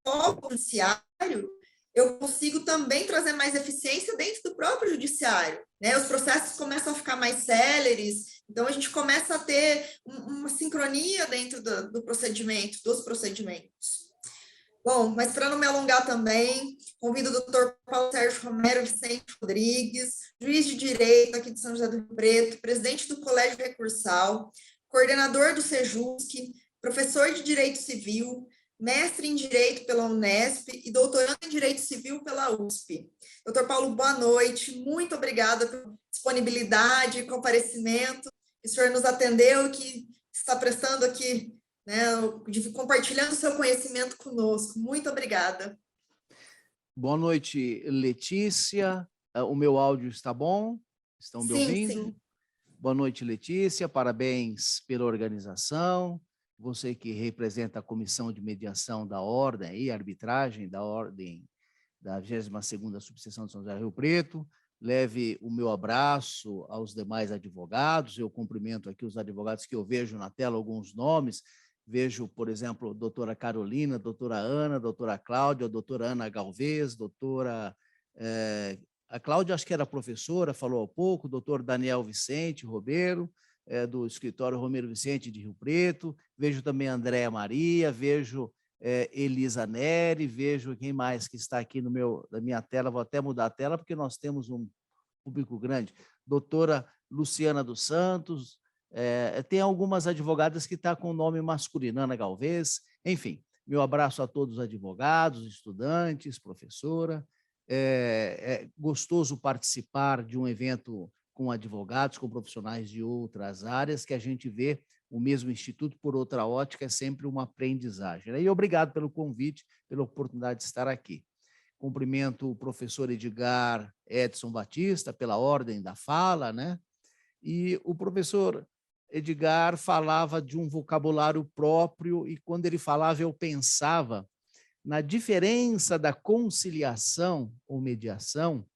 Speaker 1: foco judiciário, eu consigo também trazer mais eficiência dentro do próprio judiciário, né? Os processos começam a ficar mais céleres, então a gente começa a ter uma sincronia dentro do procedimento, dos procedimentos. Bom, mas para não me alongar também, convido o doutor Paulo Sérgio Romero Vicente Rodrigues, juiz de direito aqui de São José do Rio Preto, presidente do Colégio Recursal, coordenador do Sejusc, professor de Direito Civil, mestre em Direito pela Unesp e doutorando em Direito Civil pela USP. Doutor Paulo, boa noite, muito obrigada pela disponibilidade e comparecimento, que o senhor nos atendeu e que está prestando aqui, né, compartilhando o seu conhecimento conosco. Muito obrigada.
Speaker 6: Boa noite, Letícia. O meu áudio está bom? Estão me ouvindo?
Speaker 1: Sim.
Speaker 6: Boa noite, Letícia. Parabéns pela organização. Você que representa a Comissão de Mediação da Ordem e Arbitragem da Ordem da 22ª Subseção de São José do Rio Preto. Leve o meu abraço aos demais advogados. Eu cumprimento aqui os advogados que eu vejo na tela, alguns nomes. Vejo, por exemplo, doutora Carolina, doutora Ana, doutora Cláudia, doutora Ana Galvez, doutora... a Cláudia acho que era professora, falou há pouco, doutor Daniel Vicente Robeiro, do escritório Romero Vicente de Rio Preto, vejo também Andréa Maria, vejo Elisa Neri, vejo quem mais que está aqui na minha tela, vou até mudar a tela, porque nós temos um público grande, doutora Luciana dos Santos, tem algumas advogadas que estão com o nome masculino, Ana Galvez, enfim, meu abraço a todos os advogados, estudantes, professora. É gostoso participar de um evento com advogados, com profissionais de outras áreas, que a gente vê o mesmo instituto por outra ótica, é sempre uma aprendizagem. E obrigado pelo convite, pela oportunidade de estar aqui. Cumprimento o professor Edgar Edson Batista pela ordem da fala, né? E o professor Edgar falava de um vocabulário próprio e quando ele falava eu pensava na diferença da conciliação ou mediação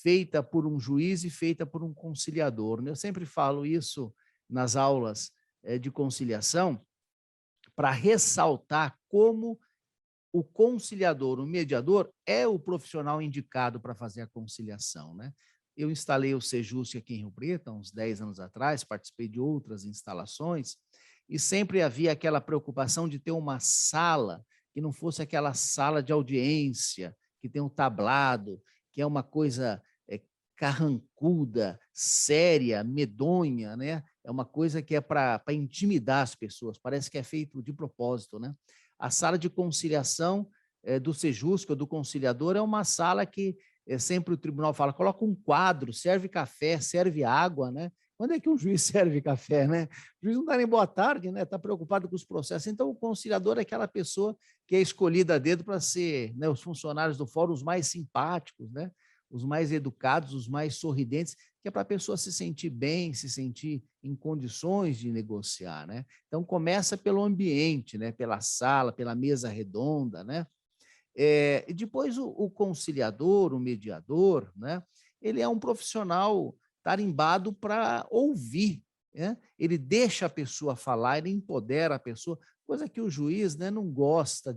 Speaker 6: feita por um juiz e feita por um conciliador. Eu sempre falo isso nas aulas de conciliação para ressaltar como o conciliador, o mediador, é o profissional indicado para fazer a conciliação, né? Eu instalei o Sejusc aqui em Rio Preto, há uns 10 anos atrás, participei de outras instalações, e sempre havia aquela preocupação de ter uma sala que não fosse aquela sala de audiência, que tem um tablado, que é uma coisa carrancuda, séria, medonha, né? É uma coisa que é para intimidar as pessoas, parece que é feito de propósito, né? A sala de conciliação do Sejusc, ou do conciliador, é uma sala que sempre o tribunal fala, coloca um quadro, serve café, serve água, né? Quando é que um juiz serve café, né? O juiz não dá nem boa tarde, né? Está preocupado com os processos. Então, o conciliador é aquela pessoa que é escolhida a dedo para ser, né, os funcionários do fórum os mais simpáticos, né? Os mais educados, os mais sorridentes, que é para a pessoa se sentir bem, se sentir em condições de negociar, né? Então, começa pelo ambiente, né? Pela sala, pela mesa redonda, né? E depois o conciliador, o mediador, né? Ele é um profissional tarimbado para ouvir, né? Ele deixa a pessoa falar, ele empodera a pessoa, coisa que o juiz, né, não gosta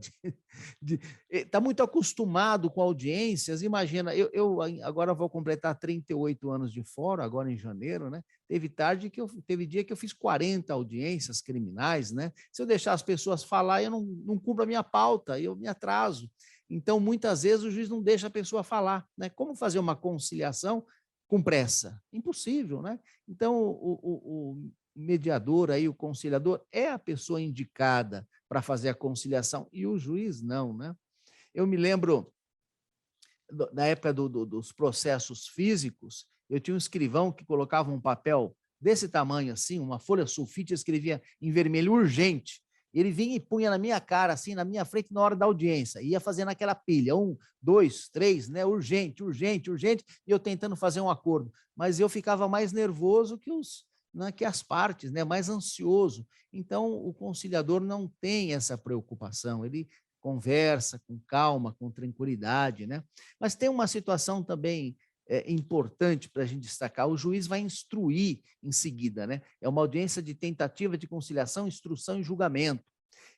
Speaker 6: está muito acostumado com audiências. Imagina, eu agora vou completar 38 anos de fórum, agora em janeiro, né? Teve dia que eu fiz 40 audiências criminais, né? Se eu deixar as pessoas falar, eu não cumpro a minha pauta, eu me atraso. Então, muitas vezes, o juiz não deixa a pessoa falar, né? Como fazer uma conciliação com pressa? Impossível, né? Então, o mediador, aí, o conciliador, é a pessoa indicada para fazer a conciliação, e o juiz não, né? Eu me lembro, na época dos processos físicos, eu tinha um escrivão que colocava um papel desse tamanho, assim, uma folha sulfite, escrevia em vermelho, urgente. Ele vinha e punha na minha cara, assim, na minha frente, na hora da audiência, ia fazendo aquela pilha, 1, 2, 3, né? Urgente, urgente, urgente, e eu tentando fazer um acordo. Mas eu ficava mais nervoso que as partes, né? Mais ansioso. Então, o conciliador não tem essa preocupação, ele conversa com calma, com tranquilidade, né? Mas tem uma situação também importante para a gente destacar, o juiz vai instruir em seguida, né? É uma audiência de tentativa de conciliação, instrução e julgamento.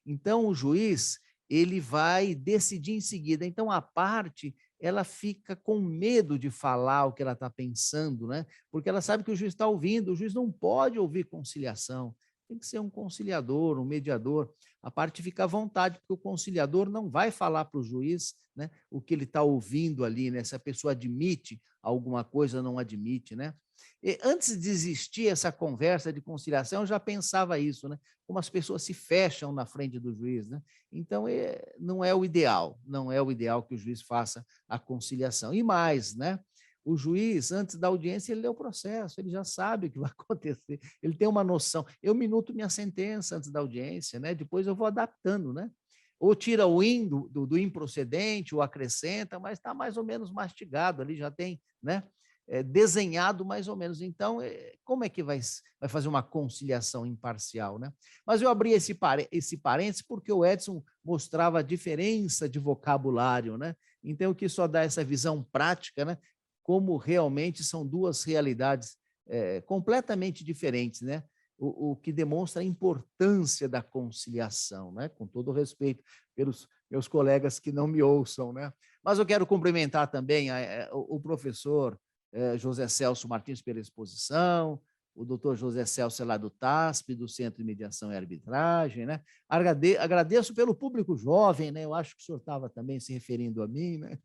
Speaker 6: Então, o juiz, ele vai decidir em seguida. Então, a parte, ela fica com medo de falar o que ela está pensando, né? Porque ela sabe que o juiz está ouvindo, o juiz não pode ouvir conciliação, tem que ser um conciliador, um mediador. A parte fica à vontade, porque o conciliador não vai falar para o juiz, né, o que ele está ouvindo ali, né, se a pessoa admite alguma coisa ou não admite, né? E antes de existir essa conversa de conciliação, eu já pensava isso, né? Como as pessoas se fecham na frente do juiz, né? Então, não é o ideal, não é o ideal que o juiz faça a conciliação. E mais, né? O juiz, antes da audiência, ele lê o processo, ele já sabe o que vai acontecer, ele tem uma noção. Eu minuto minha sentença antes da audiência, né? Depois eu vou adaptando, né? Ou tira o in do improcedente, ou acrescenta, mas está mais ou menos mastigado ali, já tem, né? Desenhado mais ou menos. Então, como é que vai fazer uma conciliação imparcial, né? Mas eu abri esse parênteses porque o Edson mostrava a diferença de vocabulário, né? Então, eu quis só dar essa visão prática, né? Como realmente são duas realidades completamente diferentes, né? O que demonstra a importância da conciliação, né? Com todo o respeito pelos meus colegas que não me ouçam, né? Mas eu quero cumprimentar também o professor José Celso Martins pela exposição, o doutor José Celso lá do TASP, do Centro de Mediação e Arbitragem, né? Agradeço pelo público jovem, né? Eu acho que o senhor estava também se referindo a mim, né?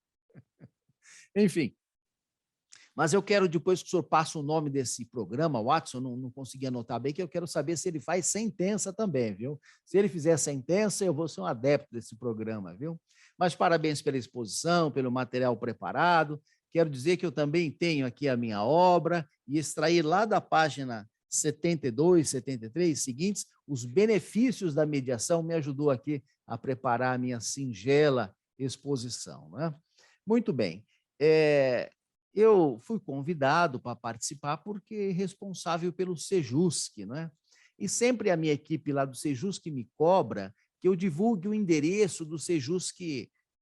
Speaker 6: Enfim. Mas eu quero, depois que o senhor passa o nome desse programa, Watson, não consegui anotar bem, que eu quero saber se ele faz sentença também, viu? Se ele fizer sentença, eu vou ser um adepto desse programa, viu? Mas parabéns pela exposição, pelo material preparado. Quero dizer que eu também tenho aqui a minha obra e extrair lá da página 72, 73 seguintes, os benefícios da mediação, me ajudou aqui a preparar a minha singela exposição, né? Muito bem. Eu fui convidado para participar porque responsável pelo Sejusc, né? E sempre a minha equipe lá do Sejusc me cobra que eu divulgue o endereço do Sejusc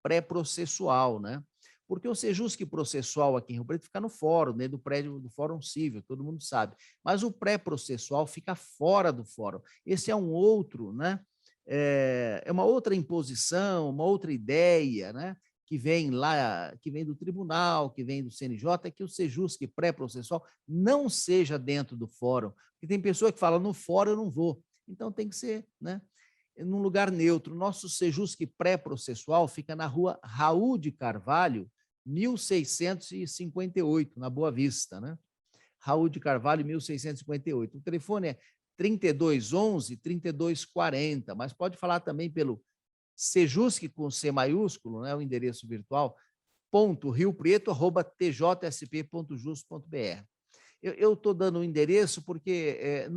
Speaker 6: pré-processual, né? Porque o Sejusc processual aqui em Rio Preto fica no fórum, dentro do prédio do Fórum Civil, todo mundo sabe. Mas o pré-processual fica fora do fórum. Esse é um outro, né? É uma outra imposição, uma outra ideia, né? Que vem lá, que vem do tribunal, que vem do CNJ, é que o Sejusc pré-processual não seja dentro do fórum. Porque tem pessoa que fala, no fórum eu não vou. Então tem que ser, né? Num lugar neutro. Nosso Sejusc pré-processual fica na rua Raul de Carvalho, 1658, na Boa Vista, né? Raul de Carvalho, 1658. O telefone é 3211-3240, mas pode falar também pelo Sejusc com C maiúsculo, né, o endereço virtual, .riopreto@tjsp.jus.br. Eu estou dando o endereço porque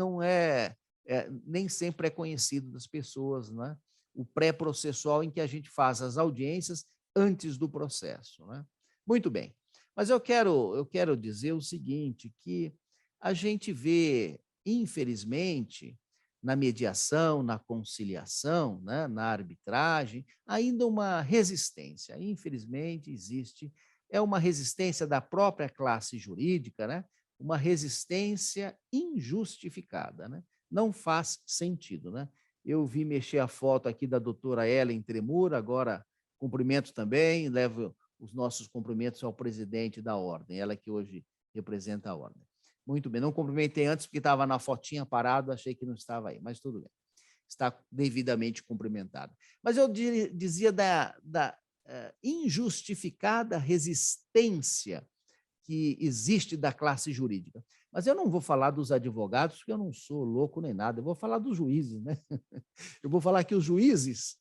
Speaker 6: nem sempre é conhecido das pessoas, né? O pré-processual em que a gente faz as audiências antes do processo, né? Muito bem. Mas eu quero dizer o seguinte, que a gente vê, infelizmente, na mediação, na conciliação, né, na arbitragem, ainda uma resistência. Infelizmente, existe, uma resistência da própria classe jurídica, né, uma resistência injustificada, né? Não faz sentido, né? Eu vi mexer a foto aqui da doutora Ellen Tremura, agora cumprimento também, levo os nossos cumprimentos ao presidente da ordem, ela que hoje representa a ordem. Muito bem, não cumprimentei antes porque estava na fotinha parado, achei que não estava aí, mas tudo bem. Está devidamente cumprimentado. Mas eu dizia da injustificada resistência que existe da classe jurídica. Mas eu não vou falar dos advogados, porque eu não sou louco nem nada, eu vou falar dos juízes, né? Eu vou falar que os juízes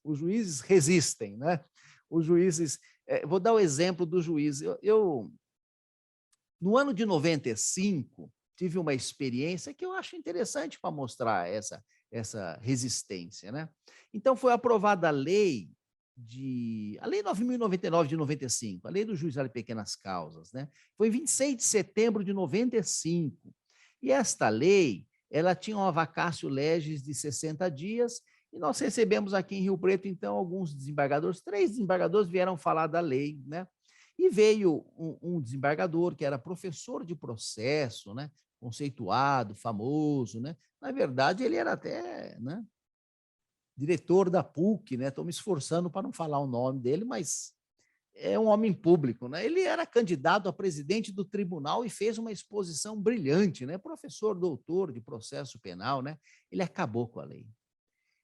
Speaker 6: resistem, né? Os juízes, vou dar o exemplo do juiz. No ano de 95, tive uma experiência que eu acho interessante para mostrar essa resistência, né? Então, foi aprovada a lei 9.099 de 95, a lei do juizado de pequenas causas, né? Foi em 26 de setembro de 95. E esta lei, ela tinha uma vacatio legis de 60 dias, e nós recebemos aqui em Rio Preto, então, alguns desembargadores, 3 desembargadores vieram falar da lei, né? E veio um desembargador que era professor de processo, né? Conceituado, famoso, né? Na verdade, ele era até, né, diretor da PUC, né? Estou me esforçando para não falar o nome dele, mas é um homem público, né? Ele era candidato a presidente do tribunal e fez uma exposição brilhante, né? Professor doutor de processo penal, né? Ele acabou com a lei.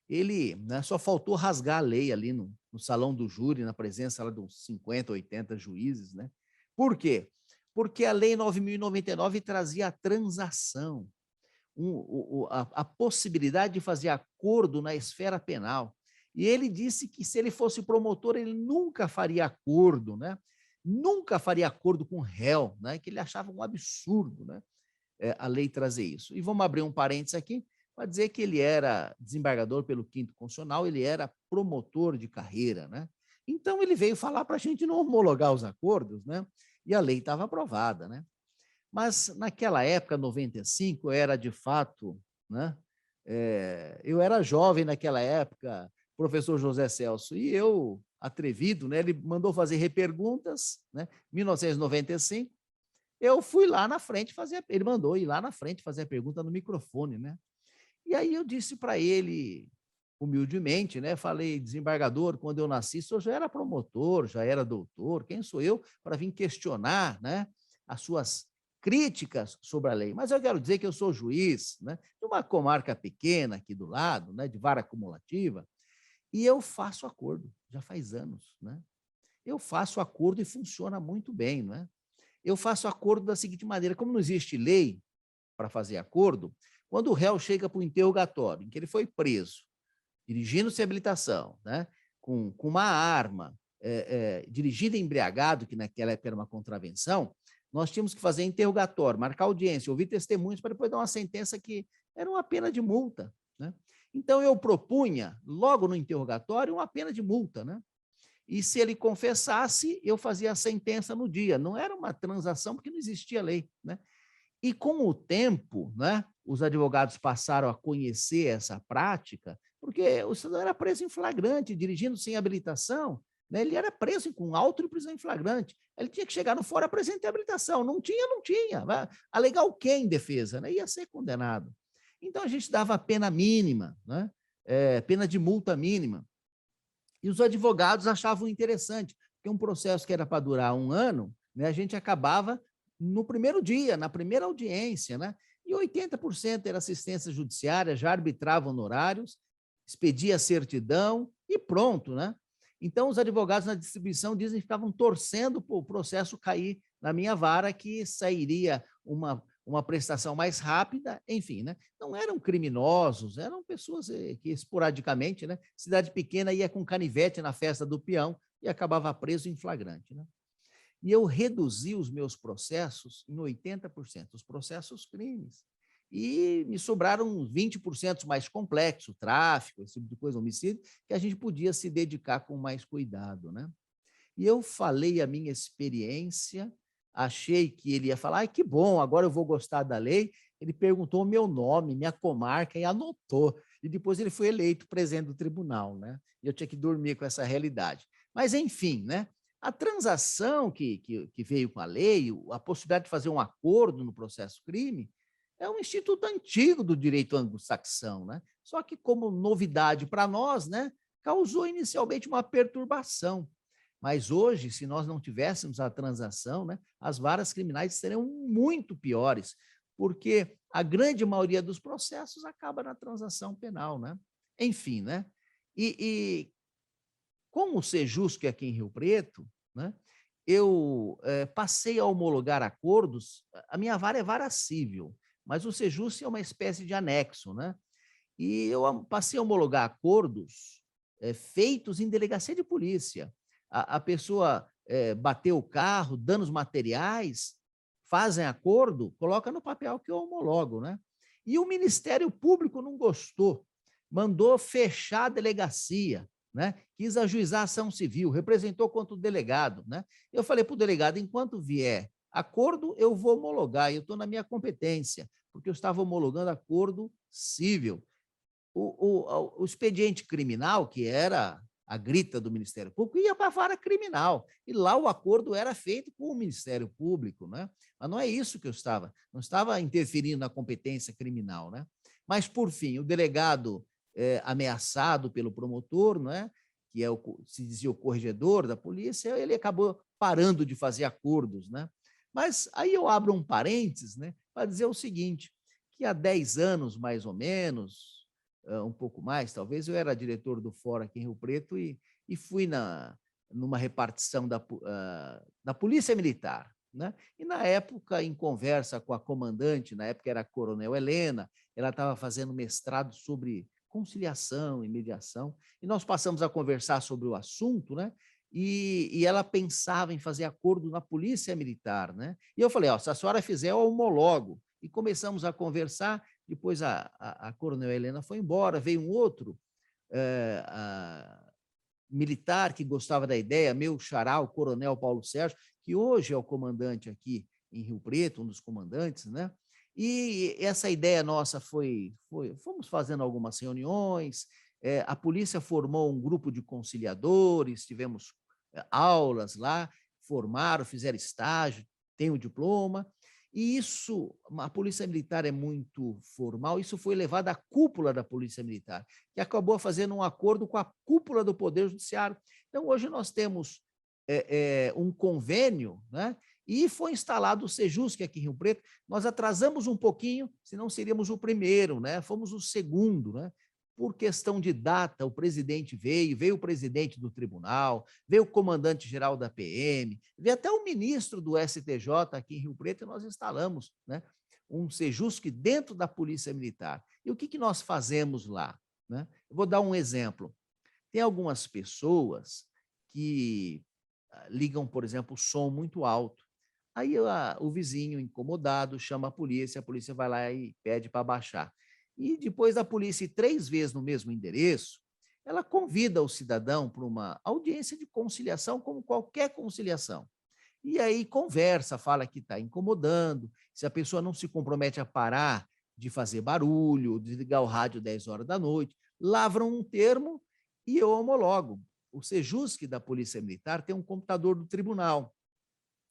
Speaker 6: ele, né, só faltou rasgar a lei ali no salão do júri, na presença lá de uns 50, 80 juízes, né? Por quê? Porque a Lei 9.099 trazia a transação, a possibilidade de fazer acordo na esfera penal. E ele disse que, se ele fosse promotor, ele nunca faria acordo, né? Nunca faria acordo com réu, né? Que ele achava um absurdo, né? A lei trazer isso. E vamos abrir um parênteses aqui para dizer que ele era desembargador pelo 5º Constitucional, ele era promotor de carreira, né? Então ele veio falar para a gente não homologar os acordos, né? E a lei estava aprovada, né? Mas naquela época, 95, eu era de fato, né? Eu era jovem naquela época, professor José Celso, e eu, atrevido, né? Ele mandou fazer reperguntas, né? 1995, eu fui lá na frente fazer, ele mandou ir lá na frente fazer a pergunta no microfone, né? E aí eu disse para ele, humildemente, né? Falei, desembargador, quando eu nasci, o senhor já era promotor, já era doutor, quem sou eu para vir questionar, né, as suas críticas sobre a lei? Mas eu quero dizer que eu sou juiz, né, de uma comarca pequena aqui do lado, né, de vara acumulativa, e eu faço acordo, já faz anos, né? Eu faço acordo e funciona muito bem, não é? Eu faço acordo da seguinte maneira: como não existe lei para fazer acordo, quando o réu chega para o interrogatório, em que ele foi preso, dirigindo sem habilitação, né, com uma arma, dirigindo embriagado, que naquela época era uma contravenção, nós tínhamos que fazer interrogatório, marcar audiência, ouvir testemunhos para depois dar uma sentença que era uma pena de multa, né? Então eu propunha, logo no interrogatório, uma pena de multa, né? E se ele confessasse, eu fazia a sentença no dia. Não era uma transação, porque não existia lei, né? E com o tempo, né, os advogados passaram a conhecer essa prática, porque o cidadão era preso em flagrante, dirigindo sem habilitação, né, ele era preso com auto de prisão em flagrante. Ele tinha que chegar no fórum e apresentar habilitação. Não tinha, não tinha. Vai alegar o quê em defesa? Né? Ia ser condenado. Então, a gente dava pena mínima, né, pena de multa mínima. E os advogados achavam interessante, porque um processo que era para durar 1 ano, né, a gente acabava no primeiro dia, na primeira audiência, né? E 80% era assistência judiciária, já arbitrava honorários, expedia certidão e pronto, né? Então, os advogados na distribuição dizem que estavam torcendo para o processo cair na minha vara, que sairia uma prestação mais rápida, enfim, né? Não eram criminosos, eram pessoas que esporadicamente, né? Cidade pequena ia com canivete na festa do peão e acabava preso em flagrante, né? E eu reduzi os meus processos em 80%, os processos crimes. E me sobraram uns 20% mais complexos, tráfico, esse tipo de coisa, homicídio, que a gente podia se dedicar com mais cuidado, né? E eu falei a minha experiência, achei que ele ia falar, ai, que bom, agora eu vou gostar da lei. Ele perguntou o meu nome, minha comarca, e anotou. E depois ele foi eleito presidente do tribunal, né? E eu tinha que dormir com essa realidade. Mas, enfim, né? A transação que veio com a lei, a possibilidade de fazer um acordo no processo crime, é um instituto antigo do direito anglo-saxão, né? Só que, como novidade para nós, né, causou inicialmente uma perturbação. Mas hoje, se nós não tivéssemos a transação, né, as varas criminais seriam muito piores, porque a grande maioria dos processos acaba na transação penal, né? Enfim, né? E com o Sejusc, que é aqui em Rio Preto, né, eu passei a homologar acordos. A minha vara é vara civil, mas o Sejusc é uma espécie de anexo, né? E eu passei a homologar acordos feitos em delegacia de polícia. A pessoa bateu o carro, danos materiais, fazem acordo, coloca no papel que eu homologo, né? E o Ministério Público não gostou, mandou fechar a delegacia, né? Quis ajuizar a ação civil, representou contra o delegado, né? Eu falei para o delegado, enquanto vier acordo, eu vou homologar, eu estou na minha competência, porque eu estava homologando acordo civil. O expediente criminal, que era a grita do Ministério Público, ia para a vara criminal, e lá o acordo era feito com o Ministério Público, né? Mas não é isso que eu não estava interferindo na competência criminal, né? Mas, por fim, o delegado ameaçado pelo promotor, né, que se dizia o corregedor da polícia, ele acabou parando de fazer acordos, né? Mas aí eu abro um parênteses, né, para dizer o seguinte, que há 10 anos, mais ou menos, um pouco mais, talvez. Eu era diretor do Fórum aqui em Rio Preto e fui numa repartição da Polícia Militar, né? E, na época, em conversa com a comandante, na época era a Coronel Helena, ela estava fazendo mestrado sobre conciliação e mediação, e nós passamos a conversar sobre o assunto, né? E ela pensava em fazer acordo na Polícia Militar, né? E eu falei, ó, se a senhora fizer, eu homologo. E começamos a conversar, depois a Coronel Helena foi embora, veio um outro militar que gostava da ideia, meu xará, o Coronel Paulo Sérgio, que hoje é o comandante aqui em Rio Preto, um dos comandantes, né? E essa ideia nossa fomos fazendo algumas reuniões, a polícia formou um grupo de conciliadores, tivemos aulas lá, formaram, fizeram estágio, tem o diploma, e isso, a Polícia Militar é muito formal, isso foi levado à cúpula da Polícia Militar, que acabou fazendo um acordo com a cúpula do Poder Judiciário. Então, hoje nós temos um convênio, né? E foi instalado o Sejusc aqui em Rio Preto. Nós atrasamos um pouquinho, senão seríamos o primeiro, né? Fomos o segundo, né? Por questão de data, o presidente veio o presidente do tribunal, veio o comandante-geral da PM, veio até o ministro do STJ aqui em Rio Preto, e nós instalamos, né, um Sejusc dentro da Polícia Militar. E o que nós fazemos lá, né? Eu vou dar um exemplo. Tem algumas pessoas que ligam, por exemplo, o som muito alto. Aí o vizinho incomodado chama a polícia vai lá e pede para baixar. E depois da polícia ir 3 vezes no mesmo endereço, ela convida o cidadão para uma audiência de conciliação, como qualquer conciliação. E aí conversa, fala que está incomodando, se a pessoa não se compromete a parar de fazer barulho, desligar o rádio 10 horas da noite, lavram um termo e eu homologo. O Sejusc da Polícia Militar tem um computador do tribunal.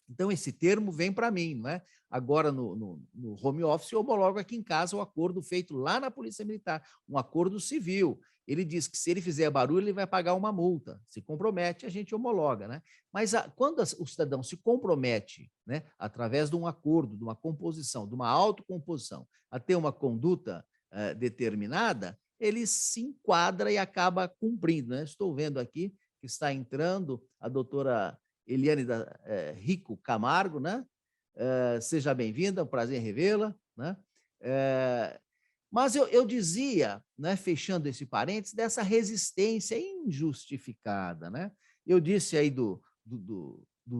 Speaker 6: Então, esse termo vem para mim, não é? Agora, no home office, eu homologo aqui em casa o acordo feito lá na Polícia Militar, um acordo civil. Ele diz que se ele fizer barulho, ele vai pagar uma multa. Se compromete, a gente homologa, né? Mas quando o cidadão se compromete, né, através de um acordo, de uma composição, de uma autocomposição, a ter uma conduta determinada, ele se enquadra e acaba cumprindo, né? Estou vendo aqui que está entrando a doutora Eliane Rico Camargo, né? Seja bem-vinda, é um prazer revê-la, né? Mas eu dizia, né, fechando esse parênteses, dessa resistência injustificada, né? Eu disse aí do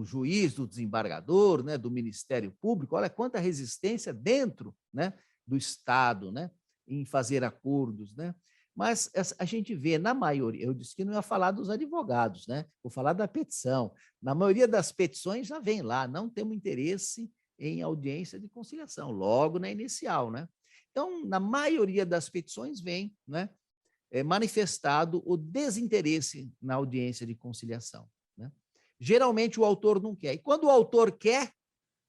Speaker 6: juiz, do desembargador, né, do Ministério Público, olha quanta resistência dentro, né, do Estado, né, em fazer acordos, né? Mas a gente vê, na maioria, eu disse que não ia falar dos advogados, né? Vou falar da petição. Na maioria das petições já vem lá, não temos interesse em audiência de conciliação, logo na inicial, né? Então, na maioria das petições vem, né, manifestado o desinteresse na audiência de conciliação, né? Geralmente o autor não quer. E quando o autor quer,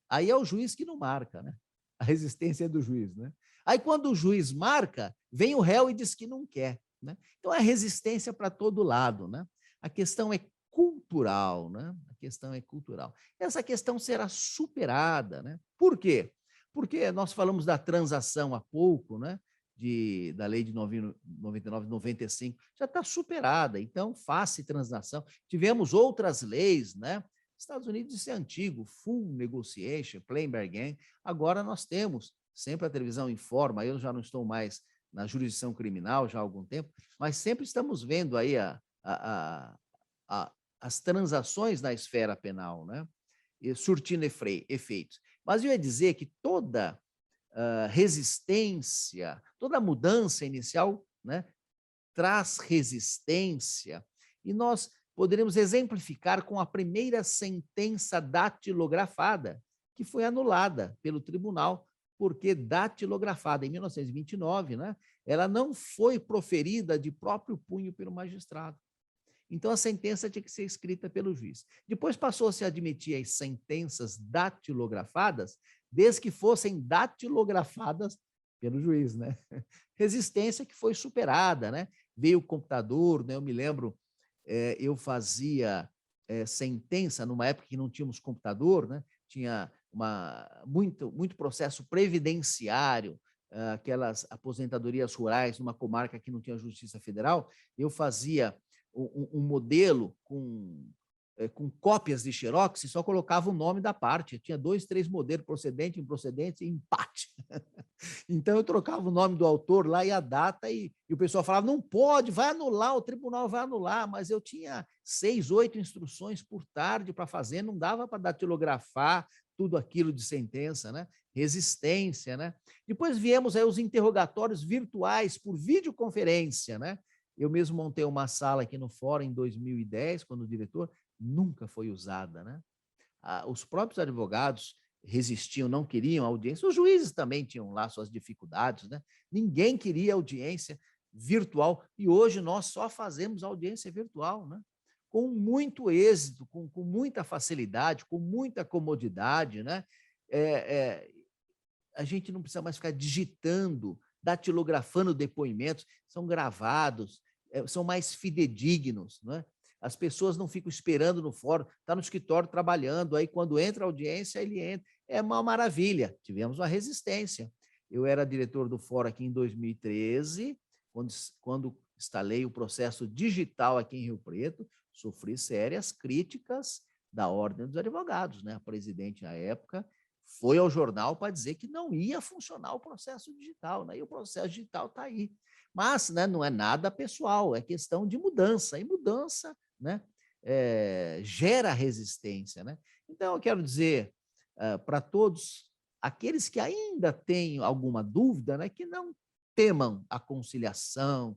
Speaker 6: aí é o juiz que não marca, né? A resistência é do juiz, né? Aí, quando o juiz marca, vem o réu e diz que não quer, né? Então, é resistência para todo lado, né? A questão é cultural, né? A questão é cultural. Essa questão será superada, né? Por quê? Porque nós falamos da transação há pouco, né? Da lei de 99, 95, já está superada. Então, faça transação. Tivemos outras leis, né? Estados Unidos, isso é antigo, full negotiation, plain bargain. Agora nós temos, sempre a televisão informa, eu já não estou mais na jurisdição criminal já há algum tempo, mas sempre estamos vendo aí as transações na esfera penal, né? E surtindo efeitos. Mas eu ia dizer que toda resistência, toda mudança inicial, né, traz resistência, e nós poderíamos exemplificar com a primeira sentença datilografada, que foi anulada pelo tribunal, porque datilografada em 1929, né, ela não foi proferida de próprio punho pelo magistrado. Então, a sentença tinha que ser escrita pelo juiz. Depois passou-se a admitir as sentenças datilografadas, desde que fossem datilografadas pelo juiz, né? Resistência que foi superada, né? Veio o computador, né? Eu me lembro, eu fazia sentença numa época que não tínhamos computador, né? Tinha muito processo previdenciário aquelas aposentadorias rurais numa comarca que não tinha Justiça Federal, eu fazia um modelo com cópias de xerox e só colocava o nome da parte. Eu tinha 2, 3 modelos, procedente, improcedente e empate. Então, eu trocava o nome do autor lá e a data, e o pessoal falava, não pode, vai anular, o tribunal vai anular, mas eu tinha 6, 8 instruções por tarde para fazer, não dava para datilografar tudo aquilo de sentença, né? Resistência, né? Depois viemos aí os interrogatórios virtuais por videoconferência, né? Eu mesmo montei uma sala aqui no fórum em 2010, quando diretor, nunca foi usada, né? Os próprios advogados resistiam, não queriam audiência, os juízes também tinham lá suas dificuldades, né? Ninguém queria audiência virtual, e hoje nós só fazemos audiência virtual, né? Com muito êxito, com muita facilidade, com muita comodidade, né? A gente não precisa mais ficar digitando, datilografando depoimentos, são gravados, são mais fidedignos, né? As pessoas não ficam esperando no fórum, está no escritório trabalhando, aí quando entra a audiência, ele entra. É uma maravilha, tivemos uma resistência. Eu era diretor do fórum aqui em 2013, quando instalei o processo digital aqui em Rio Preto, sofri sérias críticas da Ordem dos Advogados, né? A presidente, à época, foi ao jornal para dizer que não ia funcionar o processo digital, né? E o processo digital está aí. Mas, né, não é nada pessoal, é questão de mudança, e mudança, né, gera resistência, né? Então, eu quero dizer para todos aqueles que ainda têm alguma dúvida, né, que não temam a conciliação,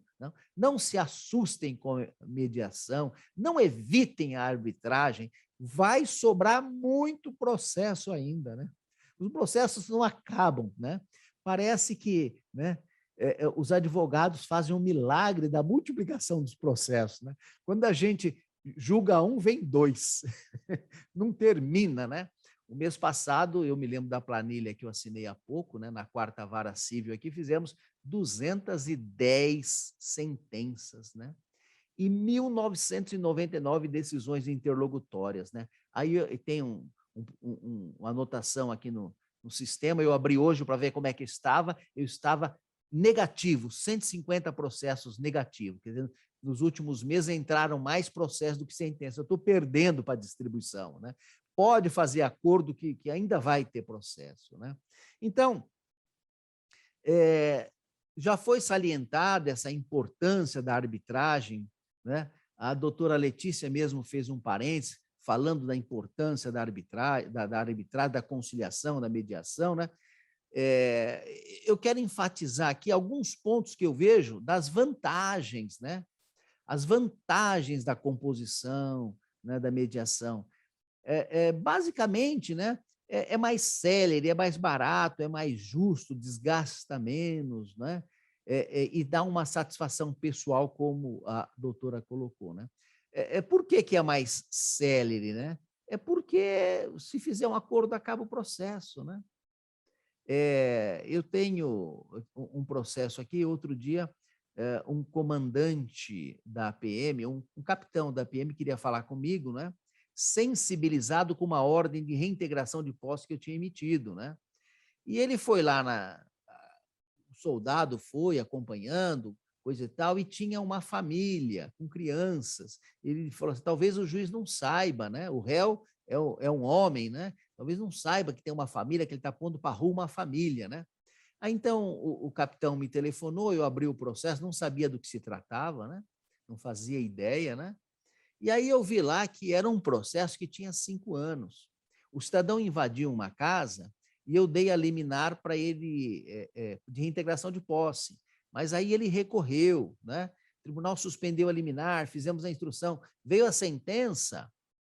Speaker 6: não se assustem com a mediação, não evitem a arbitragem, vai sobrar muito processo ainda, né? Os processos não acabam, né? Parece que, né, os advogados fazem um milagre da multiplicação dos processos, né? Quando a gente julga um, vem 2. Não termina, né? O mês passado, eu me lembro da planilha que eu assinei há pouco, né, na 4ª Vara Civil aqui, fizemos 210 sentenças, né? E 1.999 decisões interlocutórias, né? Aí tem uma anotação aqui no sistema, eu abri hoje para ver como é que eu estava negativo, 150 processos negativos, quer dizer, nos últimos meses entraram mais processos do que sentença, eu estou perdendo para a distribuição, né? Pode fazer acordo que ainda vai ter processo, né? Então, já foi salientada essa importância da arbitragem, né? A doutora Letícia mesmo fez um parênteses, falando da importância da arbitragem, da conciliação, da mediação, né? Eu quero enfatizar aqui alguns pontos que eu vejo das vantagens, né? As vantagens da composição, né, da mediação. Basicamente, né, é mais célere, é mais barato, é mais justo, desgasta menos, né? E dá uma satisfação pessoal, como a doutora colocou, né? Por que é mais célere, né? É porque, se fizer um acordo, acaba o processo, né? Eu tenho um processo aqui, outro dia, um comandante da PM, um capitão da PM queria falar comigo, né? Sensibilizado com uma ordem de reintegração de posse que eu tinha emitido, né? E ele foi lá, o soldado foi acompanhando, coisa e tal, e tinha uma família com crianças. Ele falou assim, talvez o juiz não saiba, né? O réu é um homem, né? Talvez não saiba que tem uma família, que ele está pondo para rua uma família, né? Aí, então, o capitão me telefonou, eu abri o processo, não sabia do que se tratava, né? Não fazia ideia, né? E aí eu vi lá que era um processo que tinha 5 anos. O cidadão invadiu uma casa e eu dei a liminar para ele de reintegração de posse. Mas aí ele recorreu, né? O tribunal suspendeu a liminar, fizemos a instrução, veio a sentença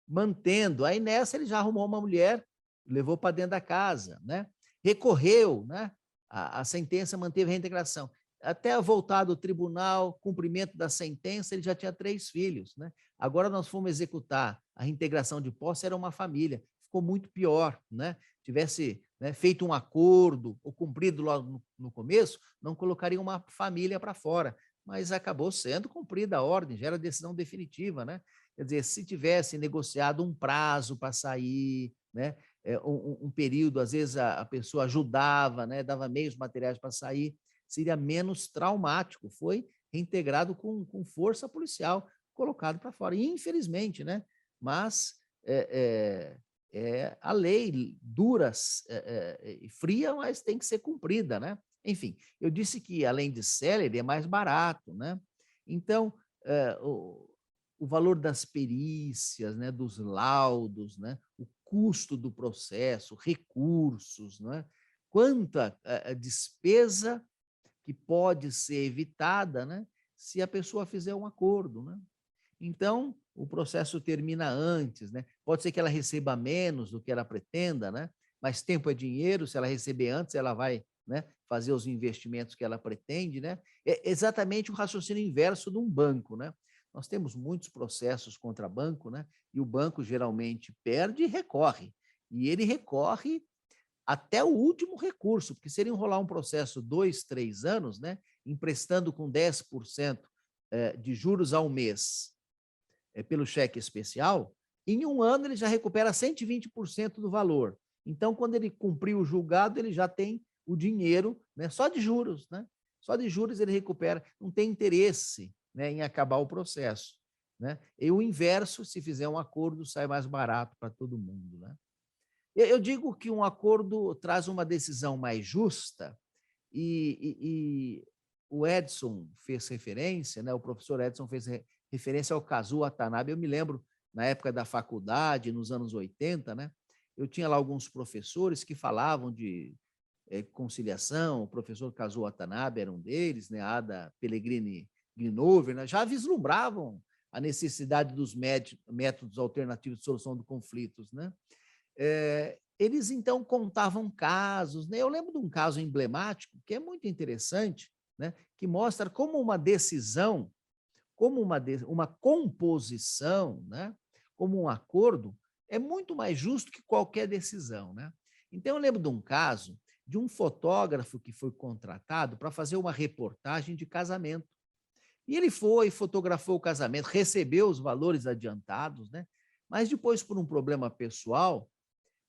Speaker 6: mantendo. Aí nessa ele já arrumou uma mulher, levou para dentro da casa, né? Recorreu, né? A sentença manteve a reintegração. Até voltar do tribunal, cumprimento da sentença, ele já tinha 3 filhos, né? Agora nós fomos executar a reintegração de posse, era uma família. Ficou muito pior, né? Tivesse, né, feito um acordo ou cumprido logo no começo, não colocaria uma família para fora. Mas acabou sendo cumprida a ordem, já era decisão definitiva, né? Quer dizer, se tivesse negociado um prazo para sair, né, um período, às vezes a pessoa ajudava, né, dava meios materiais para sair, seria menos traumático. Foi reintegrado com força policial, colocado para fora. E, infelizmente, né? Mas a lei dura e fria, mas tem que ser cumprida, né? Enfim, eu disse que, além de célere, é mais barato, né? Então, o valor das perícias, né, dos laudos, né, o custo do processo, recursos, né, quanta despesa que pode ser evitada, né, se a pessoa fizer um acordo, né? Então, o processo termina antes, né? Pode ser que ela receba menos do que ela pretenda, né? Mas tempo é dinheiro, se ela receber antes, ela vai, né, fazer os investimentos que ela pretende, né? É exatamente o raciocínio inverso de um banco, né? Nós temos muitos processos contra banco, né? E o banco geralmente perde e recorre. E ele recorre até o último recurso, porque se ele enrolar um processo 2, 3 anos, né, emprestando com 10% de juros ao mês pelo cheque especial, em um ano ele já recupera 120% do valor. Então, quando ele cumprir o julgado, ele já tem o dinheiro, né, só de juros, né? Só de juros ele recupera, não tem interesse, né, em acabar o processo, né? E o inverso, se fizer um acordo, sai mais barato para todo mundo, né? Eu digo que um acordo traz uma decisão mais justa e o Edson fez referência, né? O professor Edson fez referência ao Kazuo Watanabe. Eu me lembro, na época da faculdade, nos anos 80, né? Eu tinha lá alguns professores que falavam de conciliação, o professor Kazuo Watanabe era um deles, né? A Ada Pellegrini Grinover, né? Já vislumbravam a necessidade dos métodos alternativos de solução de conflitos, né? Eles, então, contavam casos, né? Eu lembro de um caso emblemático, que é muito interessante, né? Que mostra como uma decisão, como uma composição, né? Como um acordo, é muito mais justo que qualquer decisão, né? Então, eu lembro de um caso de um fotógrafo que foi contratado para fazer uma reportagem de casamento. E ele foi, fotografou o casamento, recebeu os valores adiantados, né? Mas depois, por um problema pessoal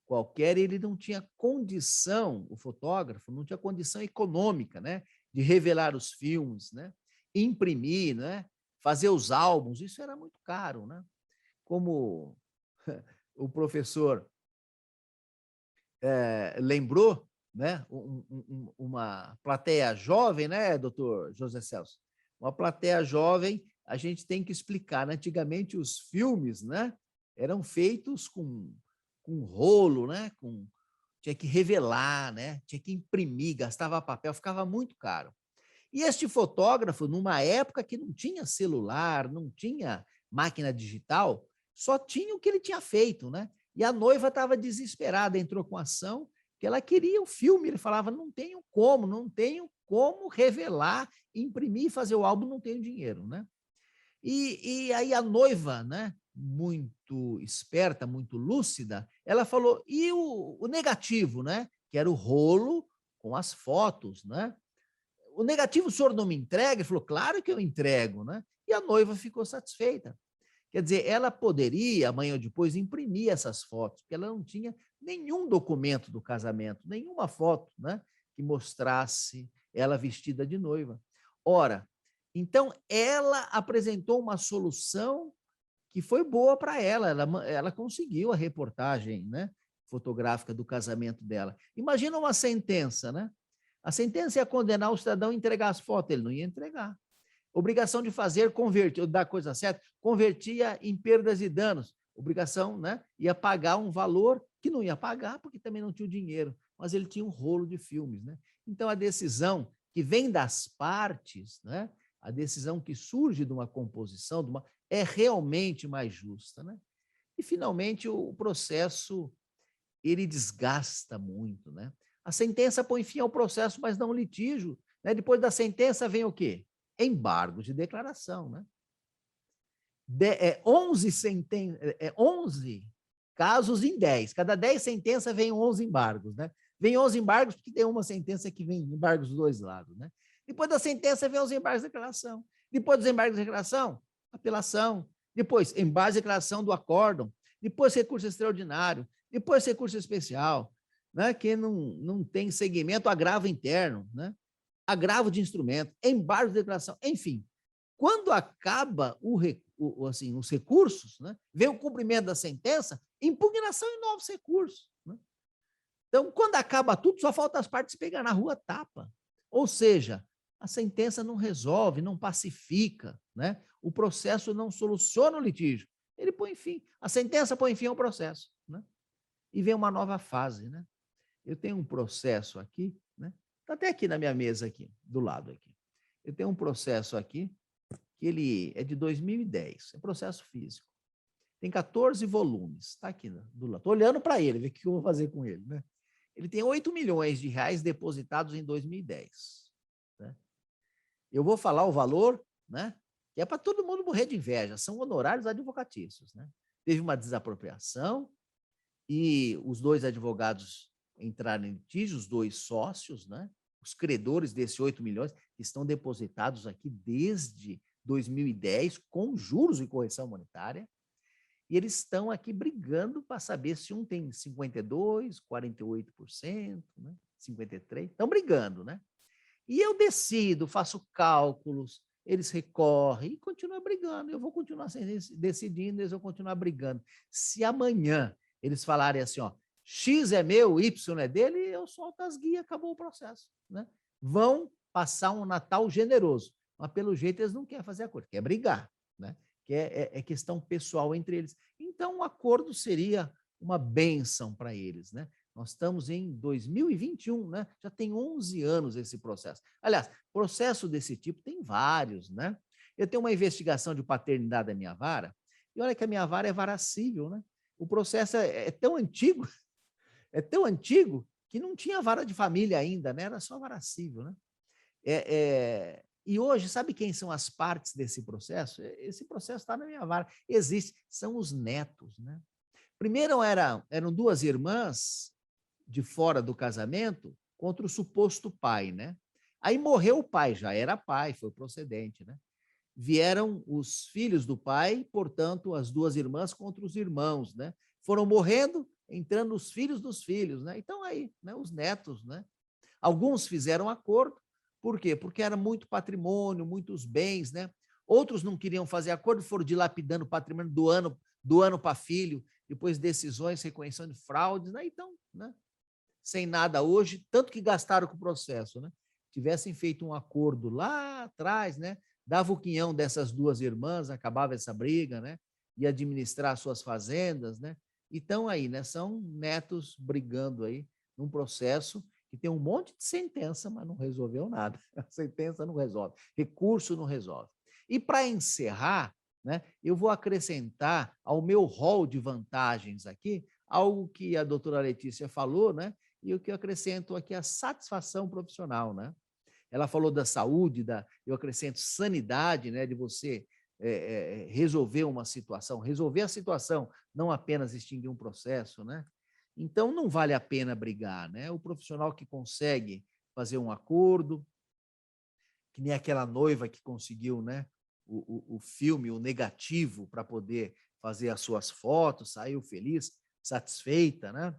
Speaker 6: qualquer, ele não tinha condição, o fotógrafo não tinha condição econômica, né, de revelar os filmes, né, imprimir, né, fazer os álbuns, isso era muito caro, né? Como o professor lembrou, né, uma plateia jovem, né, doutor José Celso? Uma plateia jovem, a gente tem que explicar, né? Antigamente os filmes, né, eram feitos com rolo, né? Tinha que revelar, né? Tinha que imprimir, gastava papel, ficava muito caro. E este fotógrafo, numa época que não tinha celular, não tinha máquina digital, só tinha o que ele tinha feito, né? E a noiva estava desesperada, entrou com ação, que ela queria o filme. Ele falava, não tenho como revelar, imprimir e fazer o álbum, não tenho dinheiro, né? E aí a noiva, né, muito esperta, muito lúcida, ela falou, e o negativo, né, que era o rolo com as fotos, né? O negativo o senhor não me entrega? Ele falou, claro que eu entrego, né? E a noiva ficou satisfeita. Quer dizer, ela poderia, amanhã ou depois, imprimir essas fotos, porque ela não tinha nenhum documento do casamento, nenhuma foto, né, que mostrasse ela vestida de noiva. Ora, então, ela apresentou uma solução que foi boa para ela. Ela conseguiu a reportagem, né, fotográfica do casamento dela. Imagina uma sentença, né? A sentença ia condenar o cidadão a entregar as fotos, ele não ia entregar. Obrigação de fazer, convertir, dar coisa certa, convertia em perdas e danos. Obrigação, né? Ia pagar um valor que não ia pagar, porque também não tinha o dinheiro, mas ele tinha um rolo de filmes, né? Então, a decisão que vem das partes, né? A decisão que surge de uma composição, é realmente mais justa, né? E, finalmente, o processo, ele desgasta muito, né? A sentença põe fim ao processo, mas não ao litígio, né? Depois da sentença vem o quê? Embargo de declaração, né? 11 casos em 10. Cada 10 sentenças vem 11 embargos, né? Vem 11 embargos porque tem uma sentença que vem embargos dos dois lados, né? Depois da sentença vem os embargos de declaração. Depois dos embargos de declaração, apelação. Depois, embargos de declaração do acórdão. depois recurso extraordinário, depois recurso especial, né? Que não tem segmento, agravo interno, né? Agravo de instrumento, embargo de declaração, enfim. Quando acaba assim, os recursos, né? Vem o cumprimento da sentença, impugnação e novos recursos. Né? Então, quando acaba tudo, só falta as partes pegar na rua, tapa. Ou seja, a sentença não resolve, não pacifica, né? O processo não soluciona o litígio. Ele põe fim. A sentença põe fim ao processo. Né? E vem uma nova fase. Né? Eu tenho um processo aqui, né? Está até aqui na minha mesa, aqui, do lado aqui. Eu tenho um processo aqui, que ele é de 2010, é processo físico. Tem 14 volumes, está aqui do lado. Estou olhando para ele, ver o que eu vou fazer com ele. Né? Ele tem 8 milhões de reais depositados em 2010. Né? Eu vou falar o valor, né? Que é para todo mundo morrer de inveja, são honorários advocatícios. Né? Teve uma desapropriação e os dois advogados entraram em litígio, os dois sócios, né? Os credores desses 8 milhões, que estão depositados aqui desde 2010, com juros e correção monetária, e eles estão aqui brigando para saber se um tem 52%, 48%, né? 53%, estão brigando, né? E eu decido, faço cálculos, eles recorrem e continuam brigando. Eu vou continuar decidindo, eles vão continuar brigando. Se amanhã eles falarem assim, ó, X é meu, Y é dele, eu solto as guias, acabou o processo. Né? Vão passar um Natal generoso, mas pelo jeito eles não querem fazer acordo, quer brigar, né? Que é questão pessoal entre eles. Então, o acordo seria uma bênção para eles. Né? Nós estamos em 2021, né? Já tem 11 anos esse processo. Aliás, processo desse tipo tem vários. Né? Eu tenho uma investigação de paternidade da minha vara, e olha que a minha vara é vara civil. Né? O processo é tão antigo, que não tinha vara de família ainda, né? Era só vara civil. Né? E hoje, sabe quem são as partes desse processo? Esse processo está na minha vara. Existe, são os netos. Né? Primeiro eram duas irmãs de fora do casamento contra o suposto pai. Né? Aí morreu o pai, já era pai, foi procedente. Né? Vieram os filhos do pai, portanto, as duas irmãs contra os irmãos. Né? Foram morrendo, entrando os filhos dos filhos. Né? Então, aí, né, os netos. Né? Alguns fizeram acordo. Por quê? Porque era muito patrimônio, muitos bens, né? Outros não queriam fazer acordo, foram dilapidando o patrimônio do ano para filho, depois decisões, reconhecendo fraudes, né? Então, né? Sem nada hoje, tanto que gastaram com o processo, né? Tivessem feito um acordo lá atrás, né? Dava o quinhão dessas duas irmãs, acabava essa briga, né? E administrar suas fazendas, né? Então aí, né? São netos brigando aí num processo que tem um monte de sentença, mas não resolveu nada. A sentença não resolve, recurso não resolve. E para encerrar, né, eu vou acrescentar ao meu rol de vantagens aqui algo que a doutora Letícia falou, né, e o que eu acrescento aqui é a satisfação profissional. Né? Ela falou da saúde, eu acrescento sanidade, né, de você resolver uma situação, resolver a situação, não apenas extinguir um processo, né? Então, não vale a pena brigar, né? O profissional que consegue fazer um acordo, que nem aquela noiva que conseguiu, né, o filme, o negativo, para poder fazer as suas fotos, saiu feliz, satisfeita, né?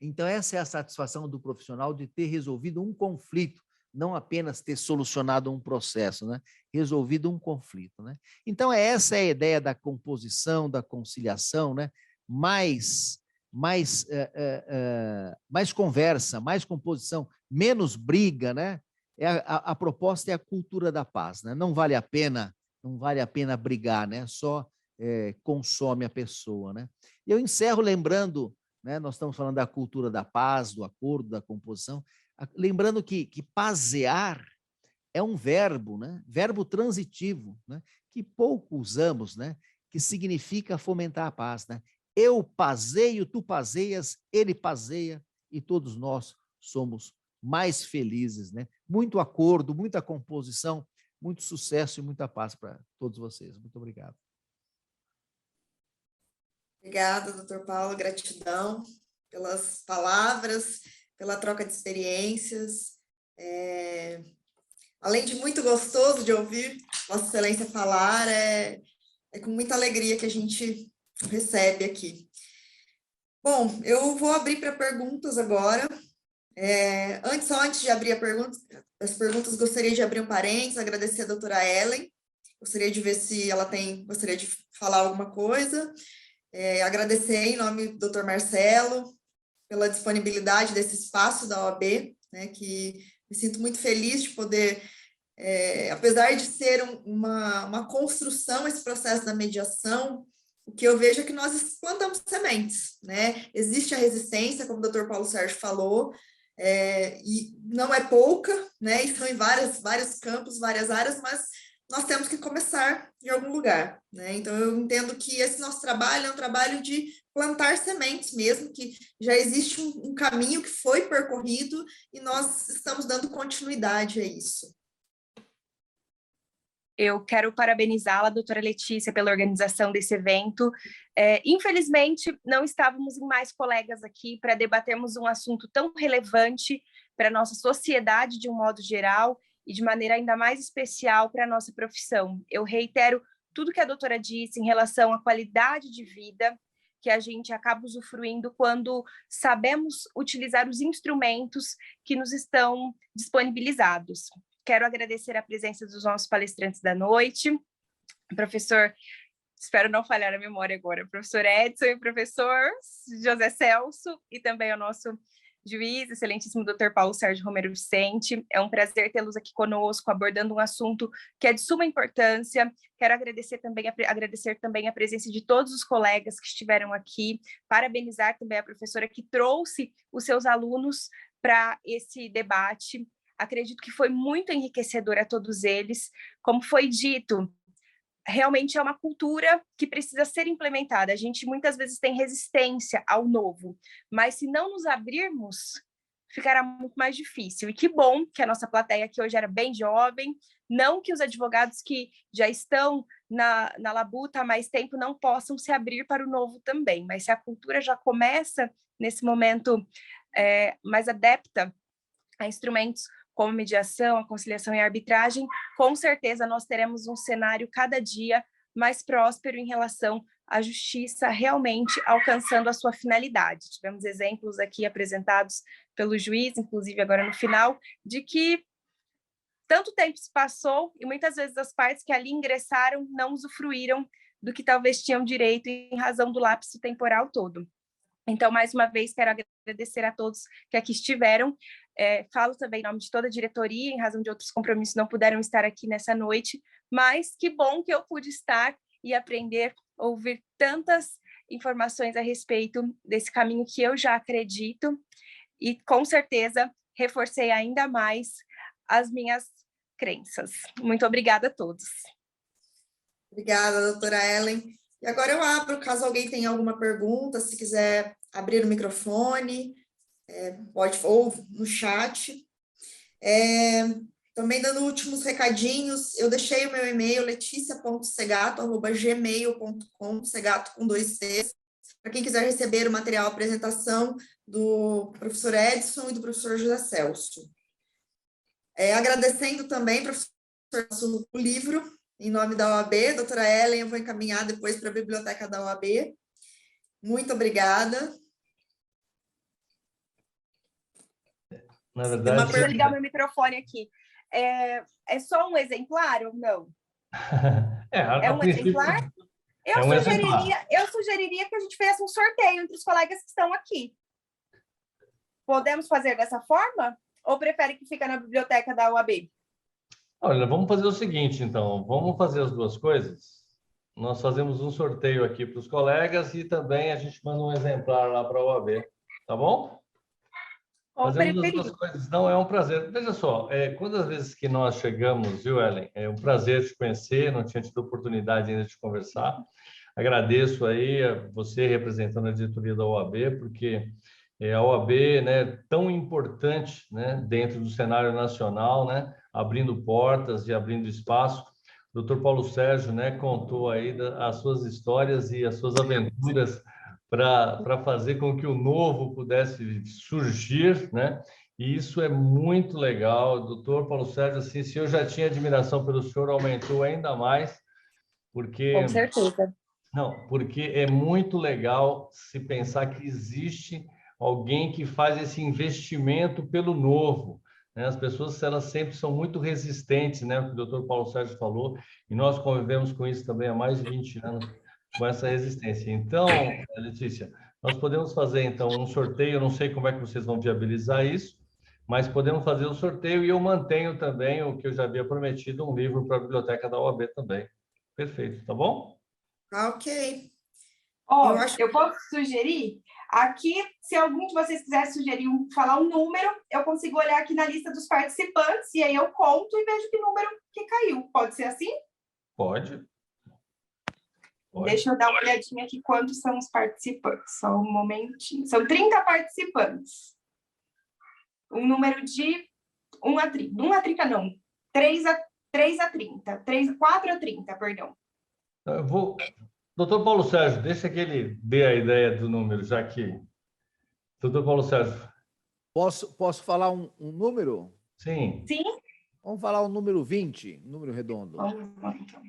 Speaker 6: Então, essa é a satisfação do profissional de ter resolvido um conflito, não apenas ter solucionado um processo, né? Resolvido um conflito, né? Então, essa é a ideia da composição, da conciliação, né? Mais conversa, mais composição, menos briga, né? A proposta é a cultura da paz, né? Não vale a pena brigar, né? Só consome a pessoa, né? E eu encerro lembrando, né? Nós estamos falando da cultura da paz, do acordo, da composição, lembrando que pazear é um verbo, né? Verbo transitivo, né? Que pouco usamos, né? Que significa fomentar a paz, né? Eu pazeio, tu pazeias, ele pazeia e todos nós somos mais felizes, né? Muito acordo, muita composição, muito sucesso e muita paz para todos vocês. Muito obrigado.
Speaker 1: Obrigada, doutor Paulo, gratidão pelas palavras, pela troca de experiências. Além de muito gostoso de ouvir Vossa Excelência falar, é com muita alegria que a gente recebe aqui. Bom, eu vou abrir para perguntas agora. Antes de abrir as perguntas, gostaria de abrir um parênteses, agradecer a doutora Ellen, gostaria de ver se ela gostaria de falar alguma coisa, agradecer em nome do doutor Marcelo pela disponibilidade desse espaço da OAB, né, que me sinto muito feliz de poder, apesar de ser uma construção esse processo da mediação, o que eu vejo é que nós plantamos sementes, né? Existe a resistência, como o doutor Paulo Sérgio falou, e não é pouca, né? Estão em vários campos, várias áreas, mas nós temos que começar de algum lugar, né? Então, eu entendo que esse nosso trabalho é um trabalho de plantar sementes mesmo, que já existe um caminho que foi percorrido e nós estamos dando continuidade a isso.
Speaker 3: Eu quero parabenizá-la, doutora Letícia, pela organização desse evento. Infelizmente, não estávamos em mais colegas aqui para debatermos um assunto tão relevante para a nossa sociedade de um modo geral e de maneira ainda mais especial para a nossa profissão. Eu reitero tudo que a doutora disse em relação à qualidade de vida que a gente acaba usufruindo quando sabemos utilizar os instrumentos que nos estão disponibilizados. Quero agradecer a presença dos nossos palestrantes da noite, professor, espero não falhar a memória agora, professor Edson e professor José Celso, e também ao nosso juiz, excelentíssimo doutor Paulo Sérgio Romero Vicente. É um prazer tê-los aqui conosco, abordando um assunto que é de suma importância. Quero agradecer também a presença de todos os colegas que estiveram aqui, parabenizar também a professora que trouxe os seus alunos para esse debate. Acredito que foi muito enriquecedor a todos eles. Como foi dito, realmente é uma cultura que precisa ser implementada. A gente muitas vezes tem resistência ao novo, mas se não nos abrirmos, ficará muito mais difícil. E que bom que a nossa plateia aqui hoje era bem jovem, não que os advogados que já estão na labuta há mais tempo não possam se abrir para o novo também, mas se a cultura já começa nesse momento mais adepta a instrumentos como mediação, a conciliação e a arbitragem, com certeza nós teremos um cenário cada dia mais próspero em relação à justiça realmente alcançando a sua finalidade. Tivemos exemplos aqui apresentados pelo juiz, inclusive agora no final, de que tanto tempo se passou e muitas vezes as partes que ali ingressaram não usufruíram do que talvez tinham direito em razão do lapso temporal todo. Então, mais uma vez, quero agradecer a todos que aqui estiveram. Falo também em nome de toda a diretoria, em razão de outros compromissos, não puderam estar aqui nessa noite, mas que bom que eu pude estar e aprender, ouvir tantas informações a respeito desse caminho que eu já acredito e, com certeza, reforcei ainda mais as minhas crenças. Muito obrigada a todos.
Speaker 1: Obrigada, doutora Ellen. E agora eu abro, caso alguém tenha alguma pergunta, se quiser abrir o microfone, pode, ou no chat. Também dando últimos recadinhos, eu deixei o meu e-mail, leticia.segato@gmail.com, segato com 2 Cs, para quem quiser receber o material apresentação do professor Edson e do professor José Celso. Agradecendo também, professor, o livro, em nome da OAB, doutora Ellen, eu vou encaminhar depois para a biblioteca da OAB. Muito obrigada.
Speaker 5: Na verdade...
Speaker 3: Deixa eu ligar meu microfone aqui. É só um exemplar ou não? É um exemplar? Eu sugeriria que a gente fizesse um sorteio entre os colegas que estão aqui. Podemos fazer dessa forma? Ou prefere que fique na biblioteca da UAB?
Speaker 5: Olha, vamos fazer o seguinte, então. Vamos fazer as duas coisas. Nós fazemos um sorteio aqui para os colegas e também a gente manda um exemplar lá para a UAB. Tá bom? Fazemos as duas coisas. Não, é um prazer. Veja só, quantas vezes que nós chegamos, viu, Ellen? É um prazer te conhecer, não tinha tido oportunidade ainda de conversar. Agradeço aí a você representando a diretoria da OAB, porque a OAB, né, tão importante, né, dentro do cenário nacional, né, abrindo portas e abrindo espaço. O doutor Paulo Sérgio, né, contou aí as suas histórias e as suas aventuras para fazer com que o novo pudesse surgir, né? E isso é muito legal. Doutor Paulo Sérgio, assim, se eu já tinha admiração pelo senhor, aumentou ainda mais, porque...
Speaker 3: Com certeza.
Speaker 5: Não, porque é muito legal se pensar que existe alguém que faz esse investimento pelo novo, né? As pessoas, elas sempre são muito resistentes, né? O que o doutor Paulo Sérgio falou, e nós convivemos com isso também há mais de 20 anos, com essa resistência. Então, Letícia, nós podemos fazer, então, um sorteio, eu não sei como é que vocês vão viabilizar isso, mas podemos fazer o sorteio e eu mantenho também o que eu já havia prometido, um livro para a biblioteca da OAB também. Perfeito, tá bom?
Speaker 1: Ah, ok.
Speaker 3: Ó,
Speaker 1: Eu acho-
Speaker 3: eu posso sugerir? Aqui, se algum de vocês quiser sugerir, falar um número, eu consigo olhar aqui na lista dos participantes e aí eu conto e vejo que número que caiu. Pode ser assim?
Speaker 5: Pode.
Speaker 3: Deixa eu dar uma olhadinha aqui quantos são os participantes. Só um momentinho. São 30 participantes. Um número de 1 a 30. 1 a 30 não. 3 a 30. 4 a 30, perdão.
Speaker 5: Eu vou... Doutor Paulo Sérgio, deixa que ele dê a ideia do número, já que... Doutor Paulo Sérgio.
Speaker 6: Posso falar um número?
Speaker 5: Sim.
Speaker 3: Sim?
Speaker 6: Vamos falar o número 20, número redondo.
Speaker 3: Vamos lá, então.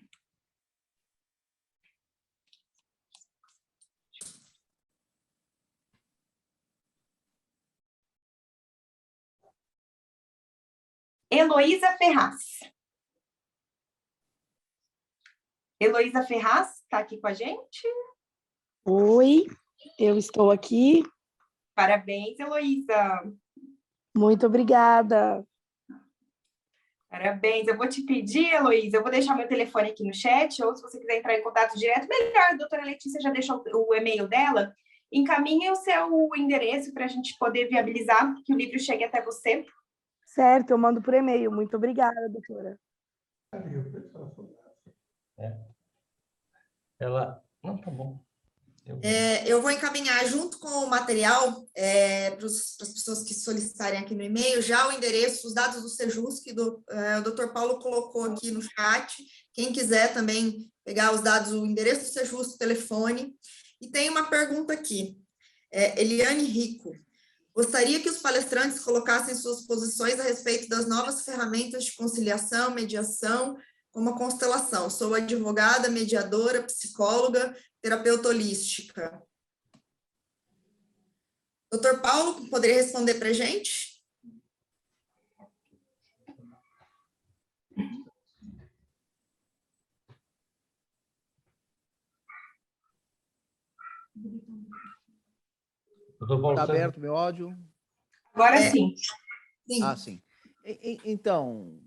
Speaker 3: Heloísa Ferraz. Heloísa Ferraz está aqui com a gente.
Speaker 7: Oi, eu estou aqui.
Speaker 3: Parabéns, Heloísa.
Speaker 7: Muito obrigada.
Speaker 3: Parabéns. Eu vou te pedir, Heloísa, eu vou deixar meu telefone aqui no chat, ou se você quiser entrar em contato direto, melhor, a doutora Letícia já deixou o e-mail dela. Encaminhe o seu endereço para a gente poder viabilizar que o livro chegue até você.
Speaker 7: Certo, eu mando por e-mail. Muito obrigada, doutora.
Speaker 5: Ela... Não, tá bom.
Speaker 1: Eu vou encaminhar junto com o material para as pessoas que solicitarem aqui no e-mail, já o endereço, os dados do Sejusc, que o doutor Paulo colocou aqui no chat. Quem quiser também pegar os dados, o endereço do Sejusc, o telefone. E tem uma pergunta aqui. Eliane Rico. Gostaria que os palestrantes colocassem suas posições a respeito das novas ferramentas de conciliação, mediação, como a constelação. Sou advogada, mediadora, psicóloga, terapeuta holística. Doutor Paulo, poderia responder para a gente?
Speaker 5: Doutor Paulo
Speaker 6: Está
Speaker 5: Sérgio.
Speaker 6: aberto meu áudio?
Speaker 3: Agora sim.
Speaker 1: Sim.
Speaker 6: Ah, sim. Então,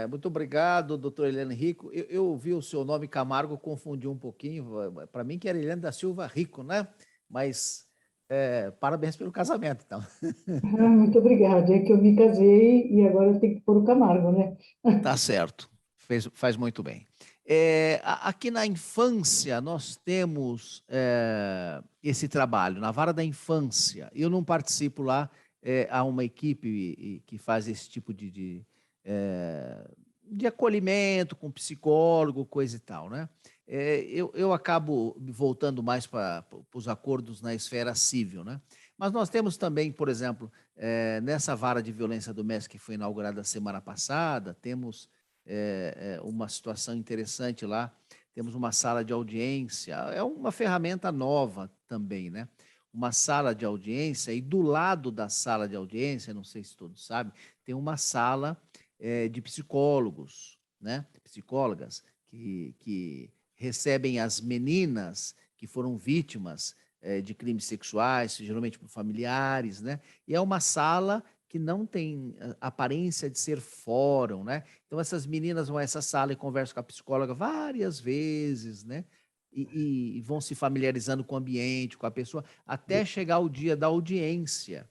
Speaker 6: muito obrigado, doutor Eliane Rico. Eu ouvi o seu nome Camargo, confundi um pouquinho. Para mim que era Eliane da Silva Rico, né? Mas parabéns pelo casamento, então.
Speaker 8: Muito obrigada. É que eu me casei e agora eu tenho que pôr o Camargo, né?
Speaker 6: Tá certo. Faz muito bem. Aqui na infância, nós temos esse trabalho, na vara da infância. Eu não participo lá, há uma equipe que faz esse tipo de acolhimento com psicólogo, coisa e tal, né? Eu acabo voltando mais para os acordos na esfera civil, né? Mas nós temos também, por exemplo, nessa vara de violência doméstica que foi inaugurada semana passada, temos uma situação interessante lá, temos uma sala de audiência, é uma ferramenta nova também, né? Uma sala de audiência, e do lado da sala de audiência, não sei se todos sabem, tem uma sala de psicólogos, né? Psicólogas que recebem as meninas que foram vítimas de crimes sexuais, geralmente por familiares, né? E é uma sala que não tem aparência de ser fórum, né? Então, essas meninas vão a essa sala e conversam com a psicóloga várias vezes, né? E vão se familiarizando com o ambiente, com a pessoa, até chegar o dia da audiência.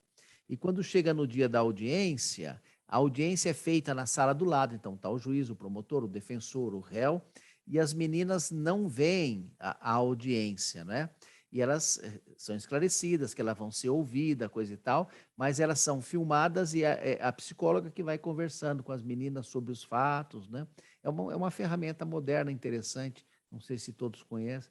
Speaker 6: E quando chega no dia da audiência, a audiência é feita na sala do lado, então está o juiz, o promotor, o defensor, o réu, e as meninas não veem a audiência, né? E elas são esclarecidas, que elas vão ser ouvidas, coisa e tal, mas elas são filmadas e a psicóloga que vai conversando com as meninas sobre os fatos, né? É uma ferramenta moderna, interessante, não sei se todos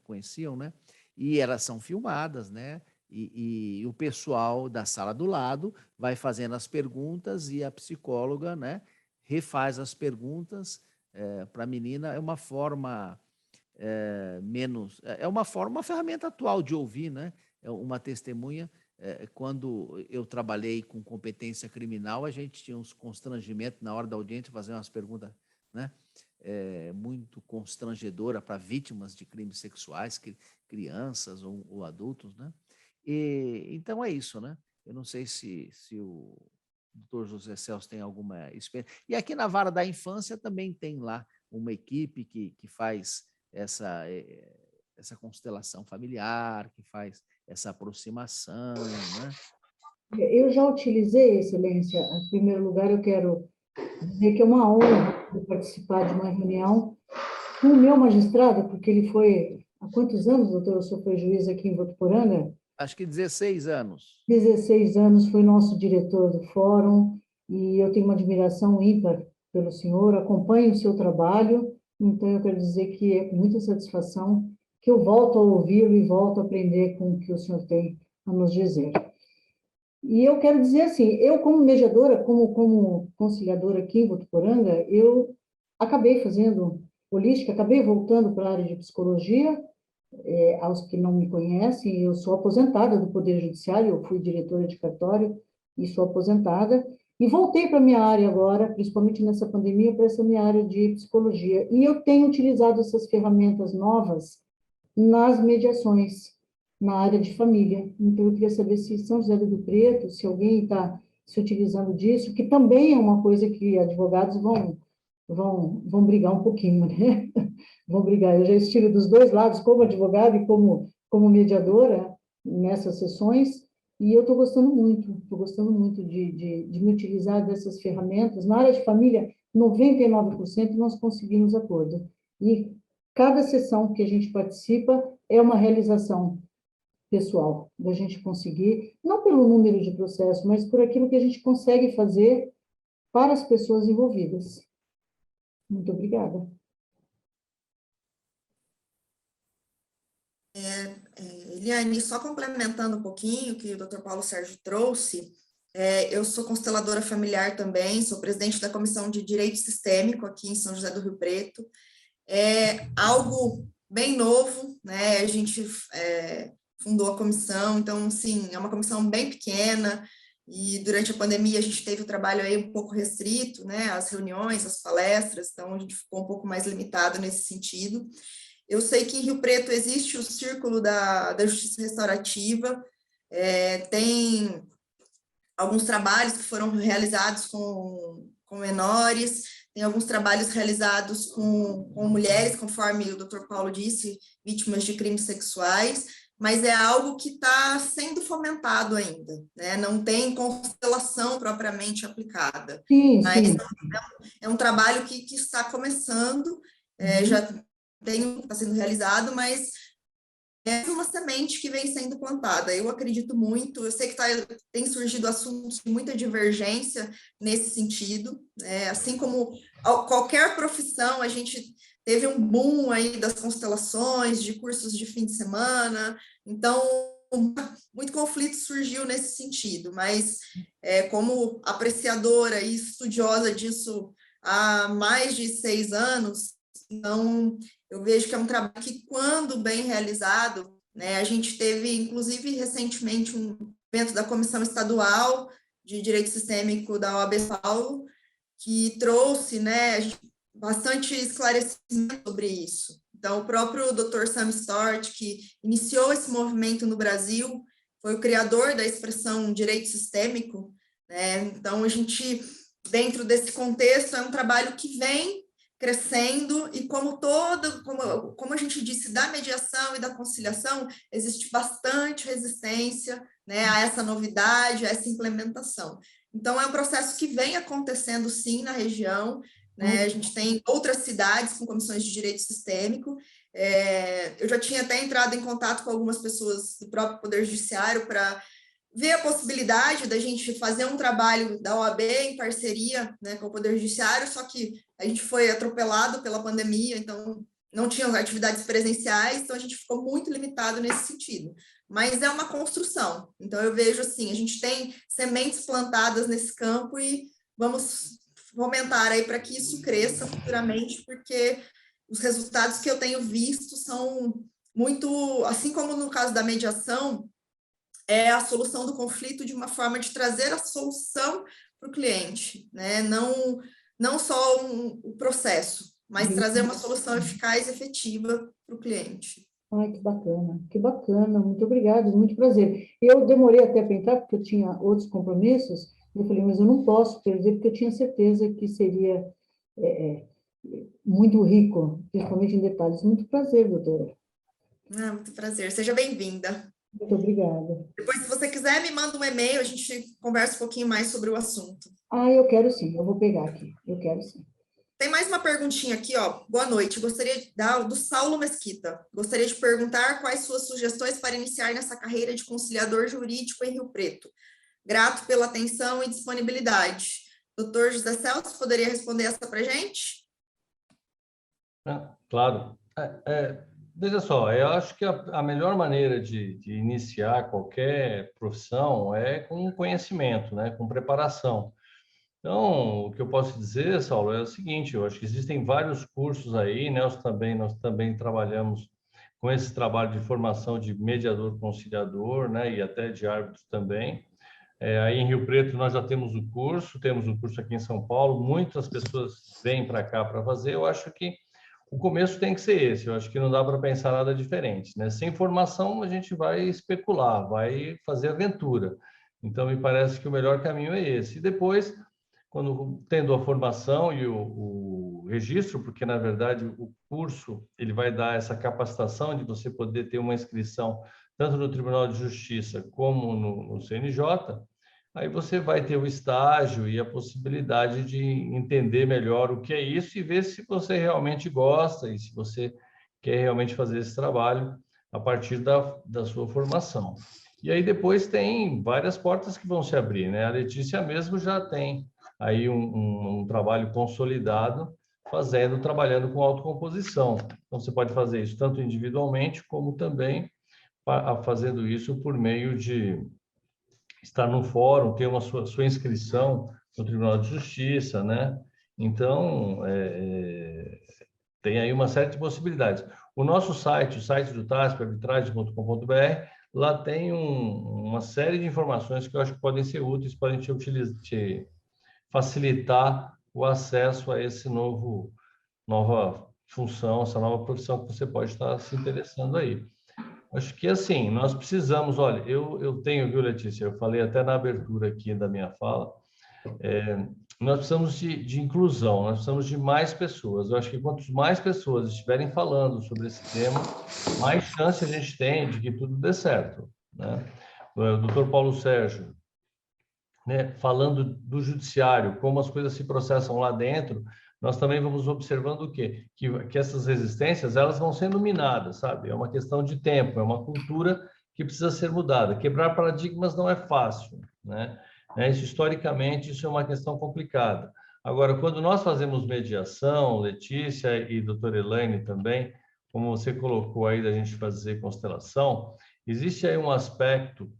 Speaker 6: conheciam, né? E elas são filmadas, né? E o pessoal da sala do lado vai fazendo as perguntas e a psicóloga, né, refaz as perguntas para a menina. É uma forma menos... É uma ferramenta atual de ouvir, né? É uma testemunha. Quando eu trabalhei com competência criminal, a gente tinha uns constrangimentos na hora da audiência, fazer umas perguntas, né? Muito constrangedora para vítimas de crimes sexuais, crianças ou adultos, né? Então é isso, né? Eu não sei se o doutor José Celso tem alguma experiência. E aqui na Vara da Infância também tem lá uma equipe que faz essa constelação familiar, que faz essa aproximação, né?
Speaker 8: Eu já utilizei, Excelência. Em primeiro lugar, eu quero dizer que é uma honra participar de uma reunião com o meu magistrado, porque ele foi... Há quantos anos, doutor, o senhor foi juiz aqui em Votuporanga?
Speaker 6: Acho que 16 anos.
Speaker 8: 16 anos, foi nosso diretor do fórum, e eu tenho uma admiração ímpar pelo senhor, acompanho o seu trabalho, então eu quero dizer que é com muita satisfação que eu volto a ouvi-lo e volto a aprender com o que o senhor tem a nos dizer. E eu quero dizer assim, eu como mediadora, como conciliadora aqui em Votuporanga, eu acabei fazendo holística, acabei voltando para a área de psicologia. Aos que não me conhecem, eu sou aposentada do Poder Judiciário, eu fui diretora de cartório e sou aposentada, e voltei para a minha área agora, principalmente nessa pandemia, para essa minha área de psicologia. E eu tenho utilizado essas ferramentas novas nas mediações, na área de família. Então, eu queria saber se São José do Rio Preto, se alguém está se utilizando disso, que também é uma coisa que advogados vão brigar um pouquinho, né? Vão brigar. Eu já estive dos dois lados, como advogada e como mediadora nessas sessões, e eu estou gostando muito de me utilizar dessas ferramentas. Na área de família, 99% nós conseguimos acordo. E cada sessão que a gente participa é uma realização pessoal, da gente conseguir, não pelo número de processos, mas por aquilo que a gente consegue fazer para as pessoas envolvidas. Muito obrigada.
Speaker 1: Eliane, só complementando um pouquinho o que o Dr. Paulo Sérgio trouxe, eu sou consteladora familiar também, sou presidente da Comissão de Direito Sistêmico aqui em São José do Rio Preto. É algo bem novo, né? A gente fundou a comissão, então, sim, é uma comissão bem pequena, e durante a pandemia a gente teve o trabalho aí um pouco restrito, né? As reuniões, as palestras, então a gente ficou um pouco mais limitado nesse sentido. Eu sei que em Rio Preto existe o Círculo da Justiça Restaurativa, tem alguns trabalhos que foram realizados com menores, tem alguns trabalhos realizados com mulheres, conforme o Dr. Paulo disse, vítimas de crimes sexuais, mas é algo que está sendo fomentado ainda, né? Não tem constelação propriamente aplicada.
Speaker 8: Sim,
Speaker 1: mas
Speaker 8: sim.
Speaker 1: É um trabalho que está começando, já está sendo realizado, mas é uma semente que vem sendo plantada. Eu acredito muito, eu sei que tem surgido assuntos de muita divergência nesse sentido, né? Assim como qualquer profissão, a gente teve um boom aí das constelações, de cursos de fim de semana, então muito conflito surgiu nesse sentido, mas como apreciadora e estudiosa disso há mais de 6 anos, então eu vejo que é um trabalho que, quando bem realizado, né, a gente teve, inclusive, recentemente, um evento da Comissão Estadual de Direito Sistêmico da OAB São Paulo, que trouxe, né, bastante esclarecimento sobre isso. Então, o próprio Dr. Sam Stort, que iniciou esse movimento no Brasil, foi o criador da expressão direito sistêmico, né? Então, a gente, dentro desse contexto, é um trabalho que vem crescendo, e como a gente disse, da mediação e da conciliação, existe bastante resistência, né, a essa novidade, a essa implementação. Então, é um processo que vem acontecendo, sim, na região, né? A gente tem outras cidades com comissões de direito sistêmico. Eu já tinha até entrado em contato com algumas pessoas do próprio Poder Judiciário para ver a possibilidade da gente fazer um trabalho da OAB em parceria, né, com o Poder Judiciário, só que a gente foi atropelado pela pandemia, então não tinha atividades presenciais, então a gente ficou muito limitado nesse sentido. Mas é uma construção, então eu vejo assim, a gente tem sementes plantadas nesse campo e vamos fomentar aí para que isso cresça futuramente, porque os resultados que eu tenho visto são muito, assim como no caso da mediação, é a solução do conflito de uma forma de trazer a solução para o cliente, né? Não só o processo, mas trazer uma solução eficaz e efetiva para o cliente.
Speaker 8: Ai, que bacana, muito obrigada, muito prazer. Eu demorei até para entrar, porque eu tinha outros compromissos, eu falei, mas eu não posso perder, porque eu tinha certeza que seria muito rico, principalmente em detalhes. Muito prazer, doutora.
Speaker 1: Muito prazer, seja bem-vinda.
Speaker 8: Muito obrigada.
Speaker 1: Depois, se você quiser, me manda um e-mail, a gente conversa um pouquinho mais sobre o assunto.
Speaker 8: Eu quero sim, eu vou pegar aqui, eu quero sim.
Speaker 1: Tem mais uma perguntinha aqui, ó. Boa noite. Gostaria de dar do Saulo Mesquita. Gostaria de perguntar quais suas sugestões para iniciar nessa carreira de conciliador jurídico em Rio Preto. Grato pela atenção e disponibilidade. Doutor José Celso, poderia responder essa para a gente?
Speaker 5: Claro. Veja só, eu acho que a melhor maneira de iniciar qualquer profissão é com conhecimento, né? Com preparação. Então, o que eu posso dizer, Saulo, é o seguinte, eu acho que existem vários cursos aí, né? Nós também trabalhamos com esse trabalho de formação de mediador conciliador, né? E até de árbitro também. Aí em Rio Preto nós já temos um curso aqui em São Paulo, muitas pessoas vêm para cá para fazer, eu acho que o começo tem que ser esse, eu acho que não dá para pensar nada diferente, né? Sem formação a gente vai especular, vai fazer aventura. Então me parece que o melhor caminho é esse. E depois, quando tendo a formação e o registro, porque na verdade o curso ele vai dar essa capacitação de você poder ter uma inscrição tanto no Tribunal de Justiça como no CNJ, aí você vai ter o estágio e a possibilidade de entender melhor o que é isso e ver se você realmente gosta e se você quer realmente fazer esse trabalho a partir da sua formação. E aí depois tem várias portas que vão se abrir, né? A Letícia mesmo já tem aí um trabalho consolidado trabalhando com autocomposição. Então você pode fazer isso tanto individualmente como também fazendo isso por meio de estar no fórum, ter uma sua inscrição no Tribunal de Justiça, né? Então, tem aí uma série de possibilidades. O nosso site, o site do TASP, arbitragem.com.br, lá tem uma série de informações que eu acho que podem ser úteis, podem te facilitar o acesso a esse nova função, essa nova profissão que você pode estar se interessando aí. Acho que assim, nós precisamos, olha, eu tenho, viu, Letícia, eu falei até na abertura aqui da minha fala, nós precisamos de inclusão, nós precisamos de mais pessoas. Eu acho que quanto mais pessoas estiverem falando sobre esse tema, mais chance a gente tem de que tudo dê certo, né? O doutor Paulo Sérgio, né, falando do judiciário, como as coisas se processam lá dentro, nós também vamos observando o quê? Que essas resistências, elas vão sendo minadas, sabe? É uma questão de tempo, é uma cultura que precisa ser mudada. Quebrar paradigmas não é fácil, né? Isso, historicamente, isso é uma questão complicada. Agora, quando nós fazemos mediação, Letícia e doutora Elaine também, como você colocou aí da gente fazer constelação, existe aí um aspecto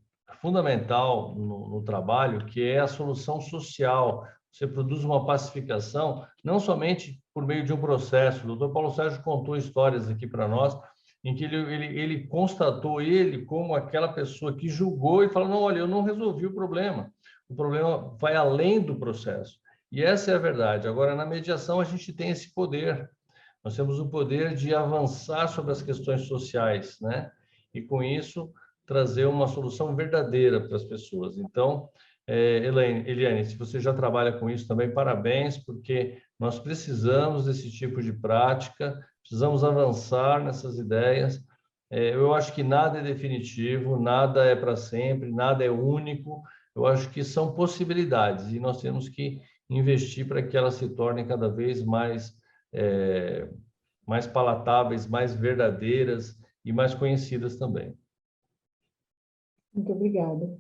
Speaker 5: fundamental no trabalho, que é a solução social. Você produz uma pacificação, não somente por meio de um processo. O doutor Paulo Sérgio contou histórias aqui para nós, em que ele constatou ele como aquela pessoa que julgou e falou, não, olha, eu não resolvi o problema vai além do processo. E essa é a verdade. Agora, na mediação, a gente tem esse poder. Nós temos o poder de avançar sobre as questões sociais, né? E, com isso, trazer uma solução verdadeira para as pessoas. Então, Eliane, se você já trabalha com isso também, parabéns, porque nós precisamos desse tipo de prática, precisamos avançar nessas ideias. Eu acho que nada é definitivo, nada é para sempre, nada é único. Eu acho que são possibilidades e nós temos que investir para que elas se tornem cada vez mais palatáveis, mais verdadeiras e mais conhecidas também.
Speaker 8: Muito obrigada.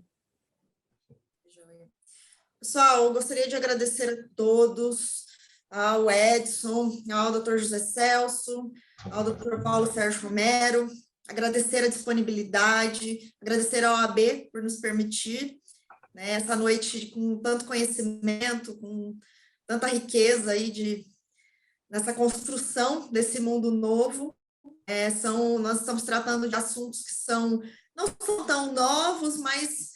Speaker 1: Pessoal, eu gostaria de agradecer a todos, ao Edson, ao Dr. José Celso, ao Dr. Paulo Sérgio Romero, agradecer a disponibilidade, agradecer ao OAB por nos permitir, né, essa noite com tanto conhecimento, com tanta riqueza aí nessa construção desse mundo novo. Nós estamos tratando de assuntos que não são tão novos, mas,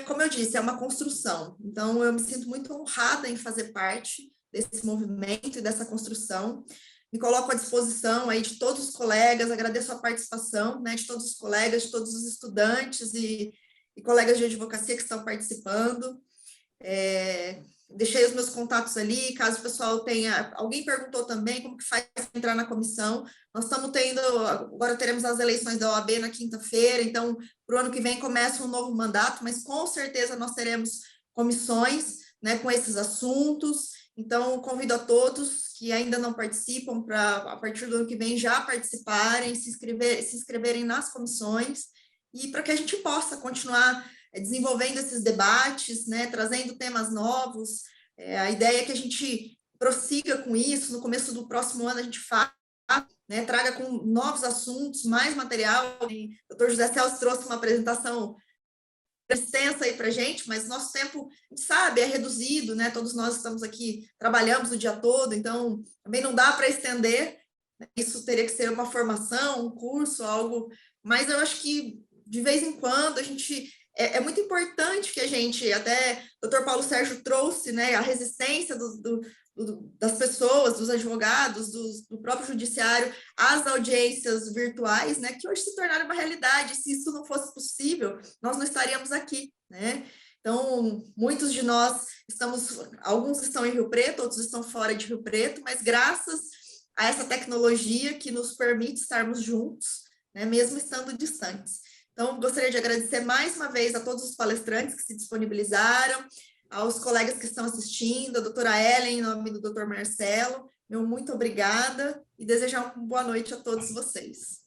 Speaker 1: como eu disse, é uma construção. Então, eu me sinto muito honrada em fazer parte desse movimento e dessa construção. Me coloco à disposição aí de todos os colegas, agradeço a participação, né, de todos os colegas, de todos os estudantes e colegas de advocacia que estão participando. Deixei os meus contatos ali, caso o pessoal tenha... Alguém perguntou também como que faz para entrar na comissão. Nós estamos agora teremos as eleições da OAB na quinta-feira, então, para o ano que vem começa um novo mandato, mas com certeza nós teremos comissões, né, com esses assuntos. Então, convido a todos que ainda não participam para, a partir do ano que vem, já participarem, se inscreverem nas comissões, e para que a gente possa continuar desenvolvendo esses debates, né, trazendo temas novos. A ideia é que a gente prossiga com isso, no começo do próximo ano a gente né, traga com novos assuntos, mais material. O Dr. José Celso trouxe uma apresentação extensa aí para a gente, mas nosso tempo, a gente sabe, é reduzido, né, todos nós estamos aqui, trabalhamos o dia todo, então também não dá para estender, né? Isso teria que ser uma formação, um curso, algo, mas eu acho que de vez em quando a gente... É muito importante que a gente, até o Dr. Paulo Sérgio trouxe, né, a resistência das pessoas, dos advogados, do próprio judiciário, às audiências virtuais, né, que hoje se tornaram uma realidade. Se isso não fosse possível, nós não estaríamos aqui, né? Então, muitos de nós alguns estão em Rio Preto, outros estão fora de Rio Preto, mas graças a essa tecnologia que nos permite estarmos juntos, né, mesmo estando distantes. Então, gostaria de agradecer mais uma vez a todos os palestrantes que se disponibilizaram, aos colegas que estão assistindo, a doutora Ellen, em nome do doutor Marcelo, meu muito obrigada, e desejar uma boa noite a todos vocês.